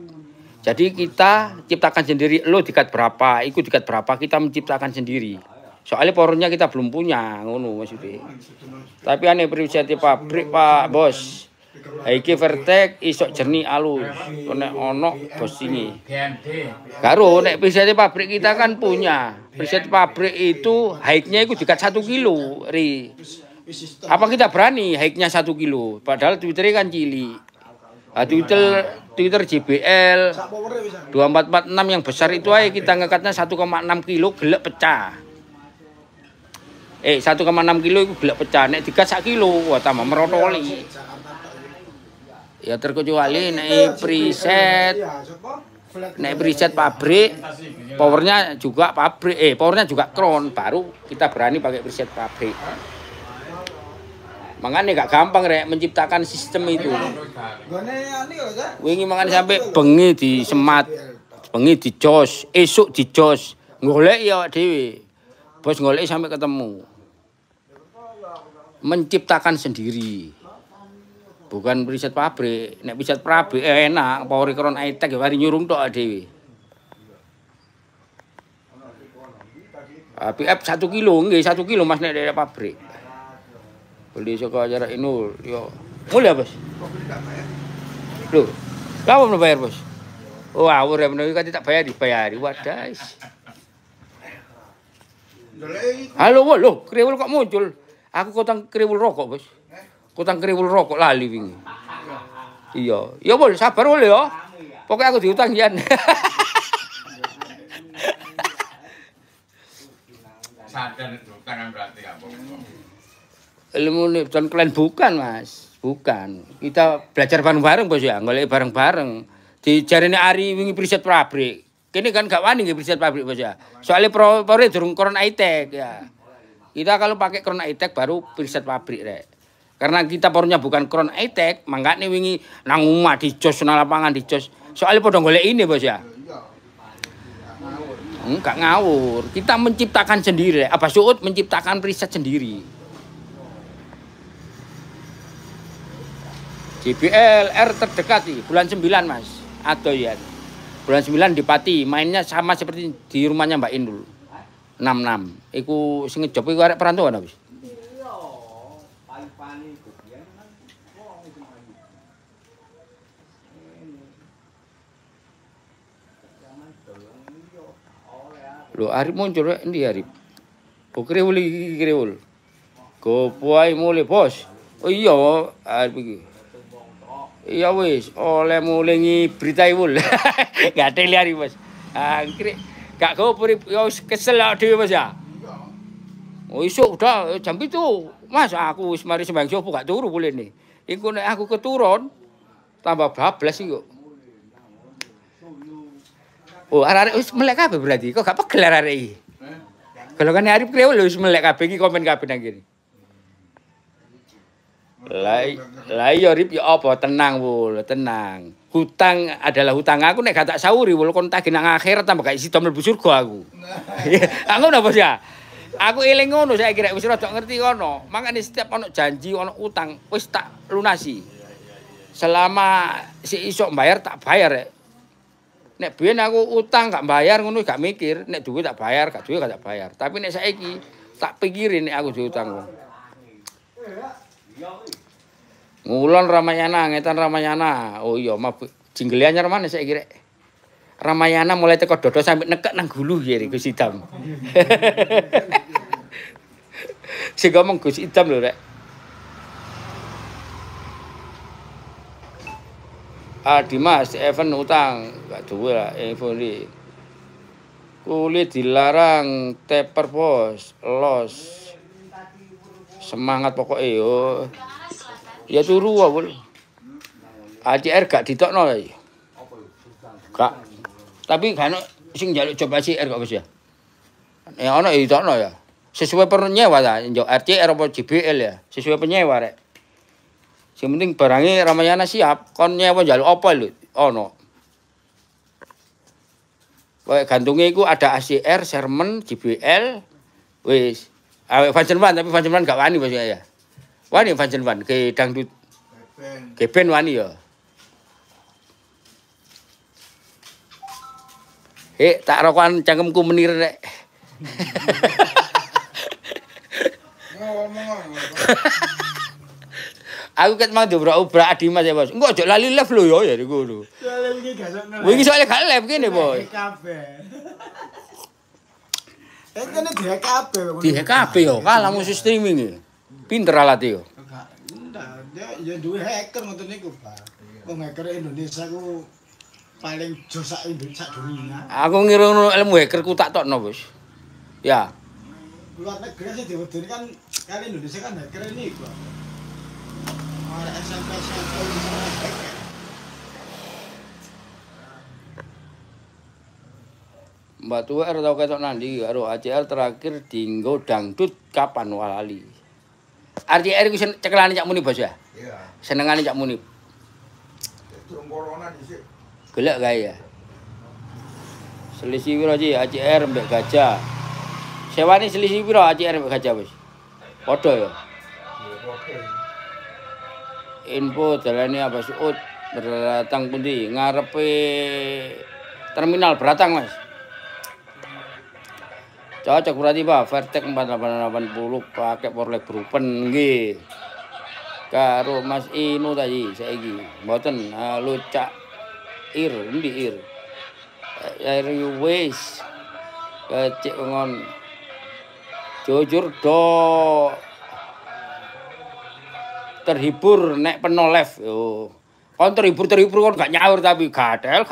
Jadi kita ciptakan sendiri lo dikat berapa, iku dikat berapa kita menciptakan sendiri. Soalnya powernya kita belum punya, ngono maksudnya. Tapi ane preset pabrik Pak Bos. Iki Vertek isok jernih alus. Nek ono bos ini. Karo nek preset pabrik kita kan punya. Preset pabrik itu high-nya itu dikat 1 kilo, Ri. Apa kita berani high-nya 1 kilo? Padahal Twitternya kan cilik. Twitter JBL 2446 yang besar itu aja kita ngekatnya 1,6 kilo gelek pecah. 1,6 kilo itu gelek pecah. Nek digas 1 kilo wah tambah merotoli. Ya terkecuali nek preset pabrik powernya juga pabrik powernya juga Crown baru kita berani pakai preset pabrik. Makanya gak gampang rek menciptakan sistem itu. Wingi makanya sampai bengi di semat, bengi di jos, esuk di jos, golek ya dhewe. Bos golek sampai ketemu. Menciptakan sendiri. Bukan preset pabrik. Nek preset pabrik enak, power Crown e-tag ya mari nyurung tok dhewe. PF 1 kilo, nggih 1 kilo Mas nek dari pabrik. Beli saka jarak Inul, yo. Mulai Bos. Loh, kamu belum bayar Bos? Oh, awur ya bener kan tak dibayari. Wadah. Halo, lho, kriwul kok muncul? Aku kotang kriwul rokok, Bos. Kotang kriwul rokok lali wingi. Iya, ya Bol, sabar Bol ya. Pokoke aku diutang jan. Sadar tangan berarti apa? Ilmu dan kalian bukan Mas, bukan. Kita belajar bareng-bareng Bos ya, golek bareng-bareng. Dijarene Ari wingi preset pabrik. Kene kan gak wani nggih preset pabrik Bos ya. Soale pore durung Crown e-tag ya. Kita kalau pakai Crown e-tag baru preset pabrik rek. Karena kita powernya bukan Crown e-tag, mangkane wingi nang omah di jos nang lapangan di jos. Soale padha golek ini Bos ya. Enggak ngawur. Kita menciptakan sendiri. Abah Suud menciptakan preset sendiri. JBL R terdekat nih, bulan 9 Mas. Atau ya. Bulan 9 di Pati, mainnya sama seperti di rumahnya Mbak Indul. 66. Iku sing ngejob iku arek perantauan habis. Lho Arif muncul rek endi Arif? Kok kriwul iki kriwul. Gopoai mulai Bos. Oh iya Arif iki. Iya wis, oleh mulai berita iwul. Gak ada liari Bos. Angkrik gak gopo ya kesel dhewe Mas ya. Oh isuk udah jam 7. Mas aku wis mari sembayang subuh gak turu bulene. Iku nek aku keturun tambah bablas iki kok. Oh arek wis melek kabeh berarti. Kok gak pegel arek iki. Golongane Arif Kriwul wis melek kabeh iki komen kabeh nang kene. Lah iya Rip ya apa tenang Wul, tenang. Hutang adalah hutang aku nek gak tak sauri Wul kon tagih nang akhirat tambah gak sida mlebu surga aku. Aku napa Bos ya? Aku eling ngono saiki rek wis rada ngerti kono. Makane setiap ono janji ono utang wis tak lunasi. Selama si iso bayar tak bayar rek. Nek biyen aku utang gak bayar ngono gak mikir, nek duwe tak bayar, gak duwe gak tak bayar. Tapi nek saiki tak pikirin nek aku diutang. Ngulon Ramayana, ngetan Ramayana. Oh iya, jingle anyar mana saiki rek. Ramayana mulai teko dodo sampai nekek nang gulu ya Gus Idam. Sing ngomong Gus Idam lho rek. Dimas, event utang, gak duwe lah info ini. Kulit dilarang, teper bos, los. Semangat pokoknya yo. Ya turu wae. ACR gak ditokno ya. Gak. Tapi kan sing njaluk coba ACR kok wis ya. Ya ono ya ditokno ya. Sesuai penyewa ta, njuk RCR apa JBL ya. Sesuai penyewa rek. Sing penting barangnya Ramayana siap, kon nyewa njaluk apa lho? Ono. Kayak gantungnya iku ada ACR, Sherman, JBL, wis. Vansenwan tapi Vansenwan gak wani Bos ya. Wani Vansenwan ke dangdut. Geben wani ya. Tak rokokan cangkemku menir rek. Aku ket mang dobrak-obrak Dimas ya, Bos. Engko aja lali live lho ya niku lho. Soale iki gak sok. Wingi soalnya gak live kene, Bos. Kabeh. Kene dihack kabeh. Dihack kabeh yo, kalah musuh streaming iki. Pinter alat yo. Enggak, ya duwe hacker ngoten niku, Pak. Wong hacker Indonesia ku paling jos sak dunia. Aku ngirono ilmu hackerku tak tokno, Bos. Ya. Luar negeri sih diwedeni kan kali Indonesia kan hacker ini kok. Ora SMP hacker. Mbak Tua tau ketok nandi karo ACR terakhir dinggo dangdut kapan walali. RCR iku cekelane Cak Munib Bos ya? Iya. Senengane Cak Munib. Durung corona dhisik. Gelek gawe ya. Selisih piro sih ACR mbek Gajah? Sewane selisih piro ACR mbek Gajah wis? Padha ya. Info dalane apa Suud berdatang pundi ngarepe terminal Beratang Mas. Cocok berarti Pak, Vertex 4880 pakai Porlek Brupen nggih. Karo Mas Inu tadi saiki. Mboten halo Cak Ir, endi Ir? Ir wis. Kecik ngon. Jujur do terhibur nek peno live yo. Kon terhibur kon gak nyaur tapi gatel.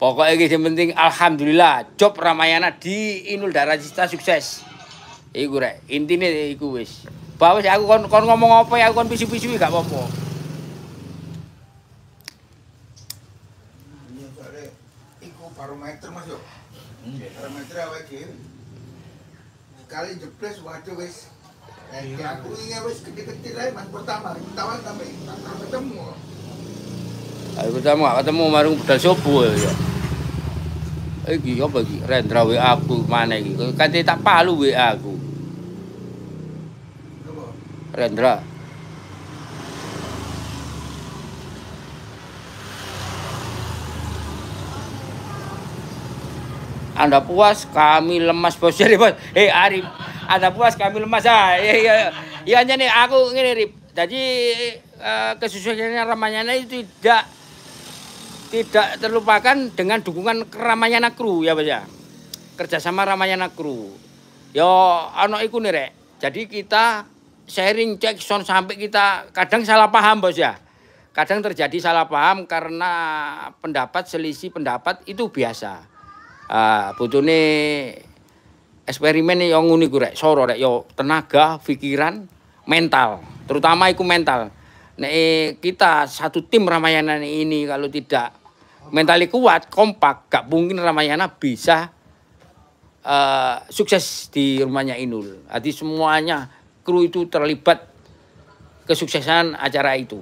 Pokoknya iki sing penting alhamdulillah job Ramayana di Inul Daratista sukses. Iku rek, intine iku wis. Bahwa aku kon ngomong apa ya aku kon pisu-pisu gak apa-apa. Iya soalnya iku barometer Mas yo. Barometer awake dhewe. Sekali jebres waduh wis. Aku ini wis kecil-kecil ae Mas pertama sampai ketemu. Ayo ketemu marung budal sobo ya. Iki apa iki? Rendra WA aku mana iki? Kanthi tak palu WA aku. Rendra. Anda puas, kami lemas Bos. Jadi Bos. Arif, Anda puas, kami lemas. Ya nih aku ngene Rip. Jadi kesuksesannya Ramayana itu tidak terlupakan dengan dukungan Ramayana Kru ya Bos ya. Kerjasama Ramayana Kru. Yo ana iku nih rek. Jadi kita sharing cek sound sampai kita kadang salah paham Bos ya. Kadang terjadi salah paham karena selisih pendapat itu biasa. Butuhne eksperimen yang ngene iku rek, soro rek yo tenaga, pikiran, mental. Terutama iku mental. Nek kita satu tim Ramayana ini kalau tidak mentali kuat, kompak, gak mungkin Ramayana bisa sukses di rumahnya Inul. Jadi semuanya kru itu terlibat kesuksesan acara itu.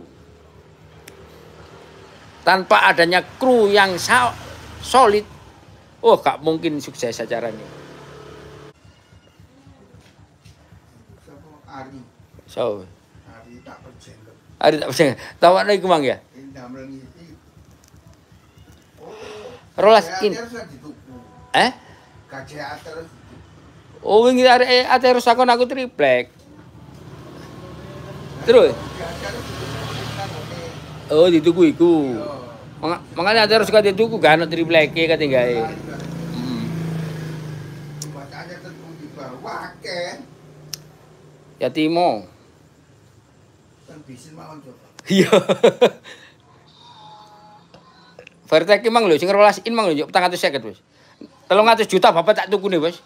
Tanpa adanya kru yang solid, gak mungkin sukses acaranya. Ari. So, Ari tak percaya. Ari tak percaya. Tawane iku mang ya. Damel ngisi. Rolas in. Eh? Gajah terus. Oh wingi arek terus sakon aku triplek. Terus? Oh dituku iku. Makanya terus suka dituku gak ono tripleke kate gawe. Makanya tentu di bawah akeh. Ya Timo. Kan bisin mawon coba. Iya. Vertek mang lho sing 12 in mang lho 450 wis. 300 juta bapak tak tukune wis.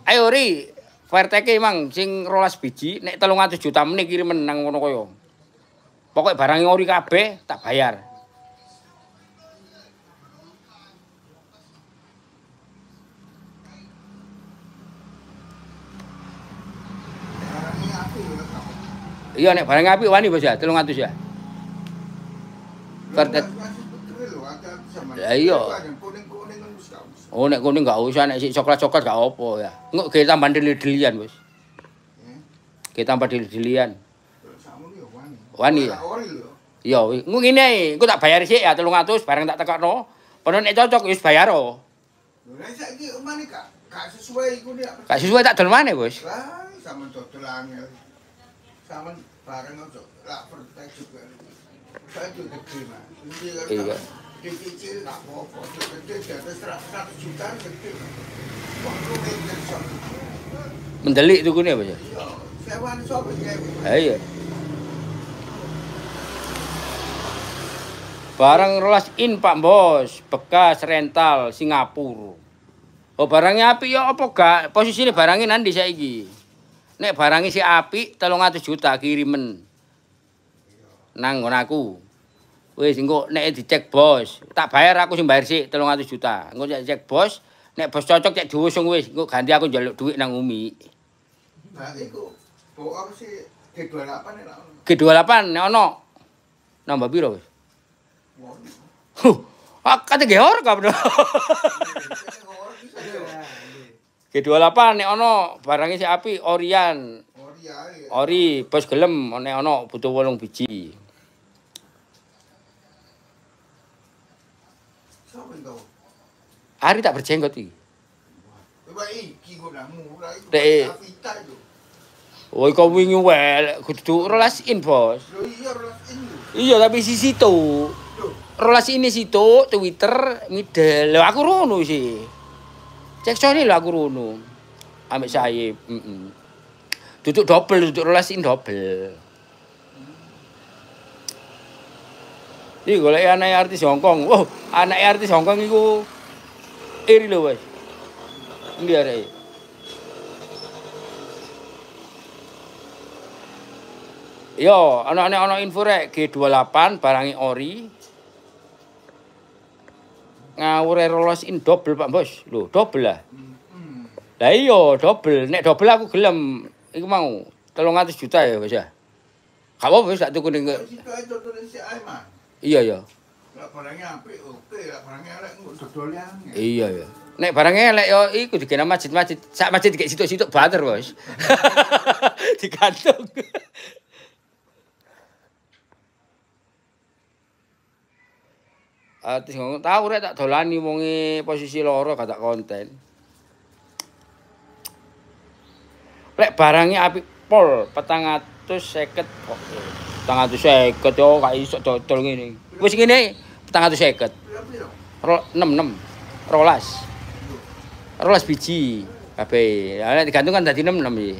Ayo ri, Vertek mang sing 12 biji nek 300 juta meneh kirimen nang ngono kaya. Pokoke barang ori kabeh tak bayar. Iya nek barang apik wani Bos ya 300 ya. Vertek. Ya iya. Oh nek kuning gak usah nek sik coklat-coklat gak apa ya. Engko ge tambah deli-delian wis. Kita tambah deli-delian. Wani ya. Iya, engko ngene ae, engko tak bayar sik ya 300 bareng tak tekokno. Kono nek cocok wis bayar oh. Lah saiki omane gak sesuai iku nek. Gak sesuai tak dol maneh, Bos. Lah sampean dodol angel. Sampean bareng ojo lak Vertek juga. Saya juga gede, Mas. Iya. Kecil tak apa-apa, gede di atas 100 juta gede. Waktu meter sok. Mendelik tukune Bos ya. Iya, sewan sapa ya? Ha iya. Barang rolas in Pak Bos, bekas rental Singapura. Oh barangnya apik ya apa gak? Posisine barangnya nandi saiki. Nek barangnya si apik 300 juta kirimen. Nang ngono aku. Wis engko nek dicek Bos, tak bayar aku sing bayar sik 300 juta. Engko cek Bos, nek Bos cocok cek diusung wis, engko ganti aku njaluk dhuwit nang Umi. Nah iku apa sih G28 enak. G28 nek ono. Nambah piro wis? Kate ge hor kabeh. G28 nek ono barangnya si apik Orian. Ori Bos gelem nek ono butuh 8 biji. Ari tak berjenggot iki. Coba iki kok nang murah itu. Vita itu. Oh, kok wingi wae kudu rolas in, Bos. Lho iya rolas in. Iya, tapi sisi to. Rolas ini situ Twitter middle. Lho aku rono sih. Cek sone lho aku rono. Ambek saya, Duduk double, duduk rolas in double. Iki golek anak artis Hongkong. Oh, anak artis Hongkong iku iri lho, Bos. Ndi arek. Yo, ana info rek G28 barangi ori. Ngawure rolos in double Pak Bos. Lho, double lah. Lah iya, double. Nek double aku gelem. Iku mau 300 juta ya, Bos ya. Gak apa-apa wis tak tuku ning. Iya ya. Lah barangnya apik oke, lah barangnya elek engko dodole angel. Iya ya. Nek barang elek yo iku digene masjid-masjid. Sak masjid dikek situk-situk banter, Bos. Digantung. Artis ngomong tau rek tak dolani wonge posisi loro gak tak konten. Lek barangnya apik pol 450 kok. 450 yo gak iso dodol ngene. Wis ngene 450. 66. 12 biji kabeh. Lah digantung kan dadi 66 iki.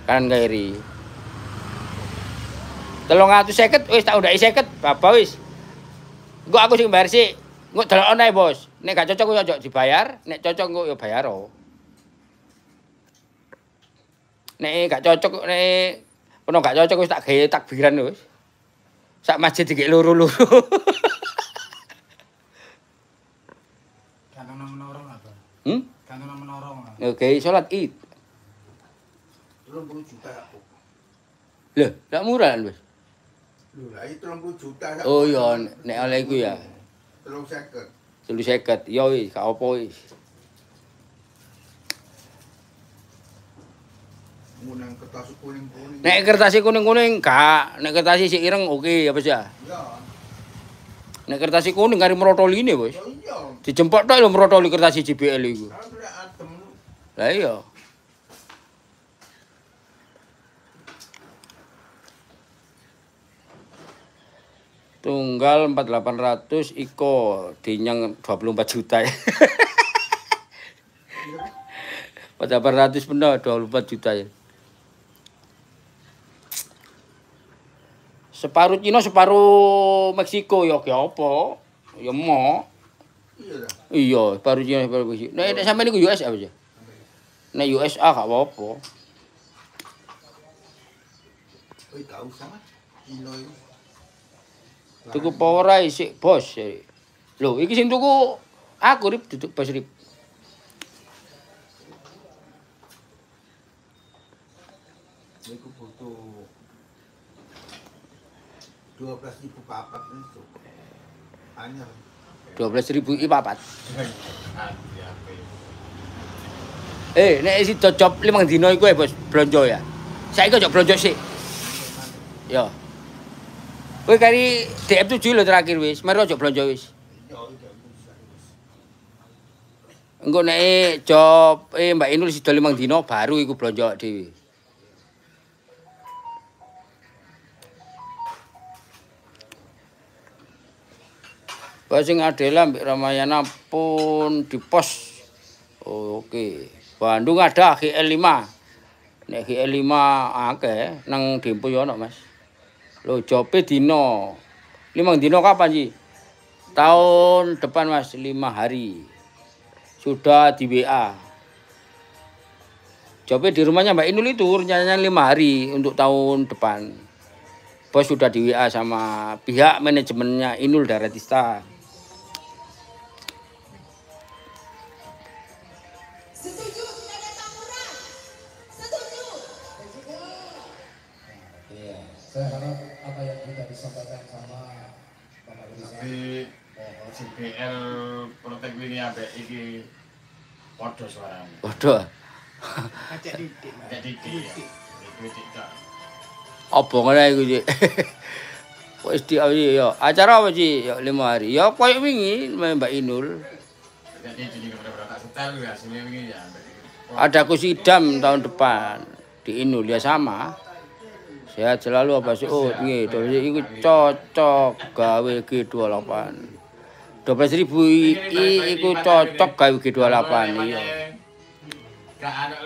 Kanan kiri. 350 wis tak undaki 50 bapak wis. Engko aku sing bayar sik. Engko delok ae, Bos. Nek gak cocok yo ojo dibayar, nek cocok engko yo bayar. Nek gak cocok nek ono gak cocok wis tak gawe takbiran wis. Sak masjid dikek loro-loro. Kantung nang menara apa? Kantung nang menara. Oke, salat Id. 30 juta aku. Lho, gak murah kan, Bos? Lho, lah iki 30 juta. Oh iya, nek oleh iku ya. 350. 350. Ya wis, gak apa wis. Ngunang kertas kuning-kuning. Nek kertas kuning-kuning gak, nek kertas sik ireng oke ya Bos ya. Ya. Nek kertas kuning kari merotoline Bos. Ya iya. Dijempok tok lho merotoli kertas JBL iku. Kan udah adem. Lah iya. Tunggal 4.800 iko dinyang 24 juta ya. 4.800 bener 24 juta ya. Separuh Cina, separuh Meksiko ya apa? Ya mau. Iya dah. Iya, separuh Cina, separuh Meksiko. Nek sampe niku US apa aja? Nek USA gak apa-apa. Oh, tahu sama. Cino itu. Tuku power ae sik, Bos. Lho, iki sing tuku aku rip duduk Bos rip. Iku butuh 12.000 papat itu. Anyar. 12.000 iki papat. Nek isi cocok 5 dino iku Bos, blonjo ya. Saiki ojo blonjo sik. Ya. Kowe kari DM7 lho terakhir wis, mari ojo blonjo wis. Engko nek job Mbak Inul sida 5 dino baru iku blonjo dhewe. Sing Adela mbek Ramayana pun di pos. Oh, oke. Bandung ada GL5. Nek GL5 akeh nang Dempo yo ono, Mas. Lho jope dino. 5 dino kapan sih? Tahun depan Mas, 5 hari. Sudah di WA. Jope di rumahnya Mbak Inul itu rencananya 5 hari untuk tahun depan. Bos sudah di WA sama pihak manajemennya Inul Daratista. Saya harap apa yang kita disampaikan sama Bapak Presiden. Tapi JBL Protek ini ambek iki padha suarane. Waduh. Acek titik. Kayak titik. Iku titik. Apa ngene iku, Cik? Wis ya. Acara apa, Cik? Ya 5 hari. Ya koyo wingi Mbak Inul. Jadi ini kepada tak setel ya sini ini ya. Ada kusidam tahun depan di Inul ya sama. Sehat selalu apa sih? Oh, nggih, iku cocok gawe G28. 12.000 iki iku cocok gawe G28 iya.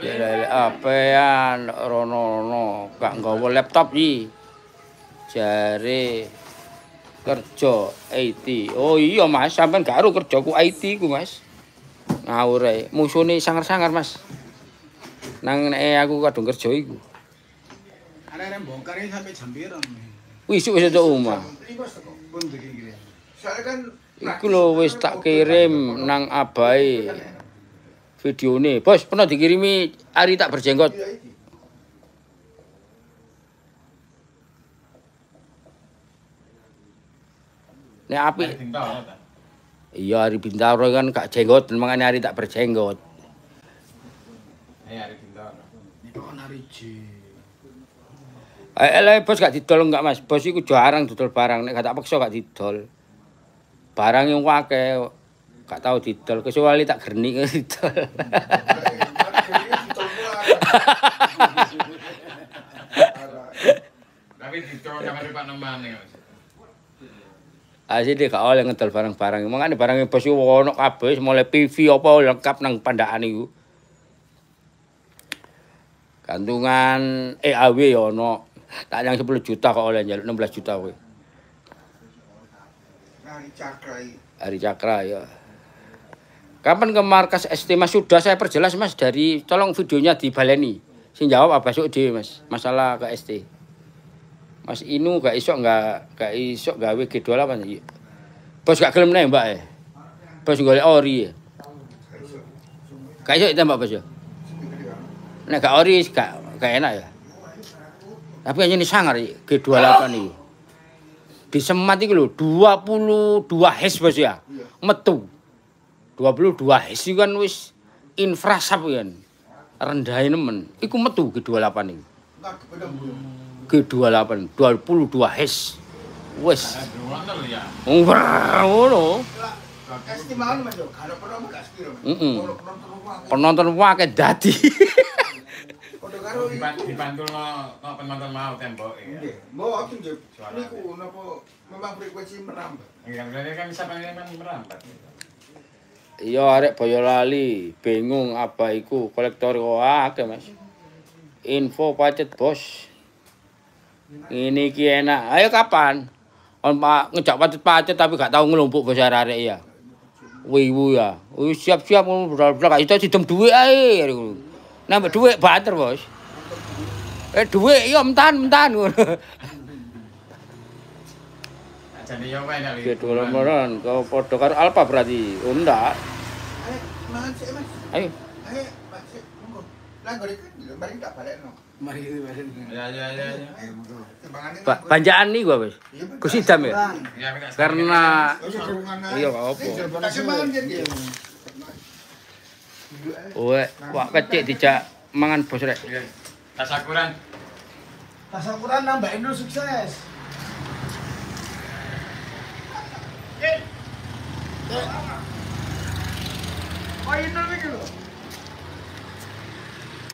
Ya apean rono gak nggawa laptop iki. Jare kerja IT. Oh iya Mas, sampean gak aru kerja ku IT ku Mas. Ngawur ae. Musune sangar-sangar Mas. Nang nek aku kadung kerja iku. Arek-arek bongkar ini sampai jam pirang. Wis wis entuk omah. Pun begini. Saya kan Iku lho wis tak kirim nang abahe. Videone. Bos, pernah dikirimi Ari tak berjenggot. Nek apik. Iya Ari Bintaro kan gak jenggot, mangane Ari tak berjenggot. Hari Bintaro. Itu kan hari J. Bos gak didol enggak Mas? Bos iku jarang didol barang, nek gak tak peksa gak didol. Barang yang akeh gak tau didol, kecuali tak gernik didol. Tapi didol sampe Pak nemane. Asli gak oleh ngedol barang-barang. Mangane barang bos iku ono kabeh mulai PV apa lengkap nang pandakan iku. Gantungan EAW ya ono. Tak yang 10 juta kok oleh njaluk 16 juta kowe. Hari Cakra Hari Cakra ya. Kapan ke markas ST Mas? Sudah saya perjelas Mas dari tolong videonya dibaleni. Sing jawab Abah Sukdi Mas, masalah ke ST. Mas Inu gak iso gawe G28 iki. Bos gak gelem nembak Bos golek ori ya. Gak iso ditembak Bos ya. Nek gak ori gak enak ya. Tapi hanya ini sangar G28 iki. Di Semat iki lho 22 hes Bos ya. Metu. 22 hes iki kan wis infrasap kan. rendahin nemen. Iku metu G28 iki. Enggak pedang bulu. G28 22 hes. Wes. Ngono ya. Ngono. Estimasi Mas yo, kalau pernah gak sepiro. Penonton wae dadi. Padha karo Dibantu no penonton mau tembok ya. nggih. Mau aku nggih. Niku napa memang frekuensi merambat. Yang berarti kan bisa pengen merambat. Iya arek Boyolali bingung apa iku kolektor kok akeh Mas. Info pacet bos. Ini ki enak. Ayo kapan? On Pak ngejak pacet-pacet tapi gak tahu ngelumpuk bos arek ya. Wiwu ya. Wis siap-siap ngono bral-bral gak iso didem dhuwit ae. Nambah dhuwit banter bos. Dhuwit iya mentan ngono. Jadi yo wae nek. Gedoloran kau padha karo Alfa berarti. Oh ndak. Ayo, mangan sik Mas. Ayo. Ayo, Mas. Monggo. Lah gore iki mari tak balekno. Mari balik. Ya. Ayo monggo. Timbangane. Banjaan nih gua wis. Gus Idam ya. Ya nek Karena iya gak apa. Tak kemangan jen. Wak kecik dijak mangan bos rek. tasakuran. Tasakuran nambah Indo sukses. Oh, Indo iki lho.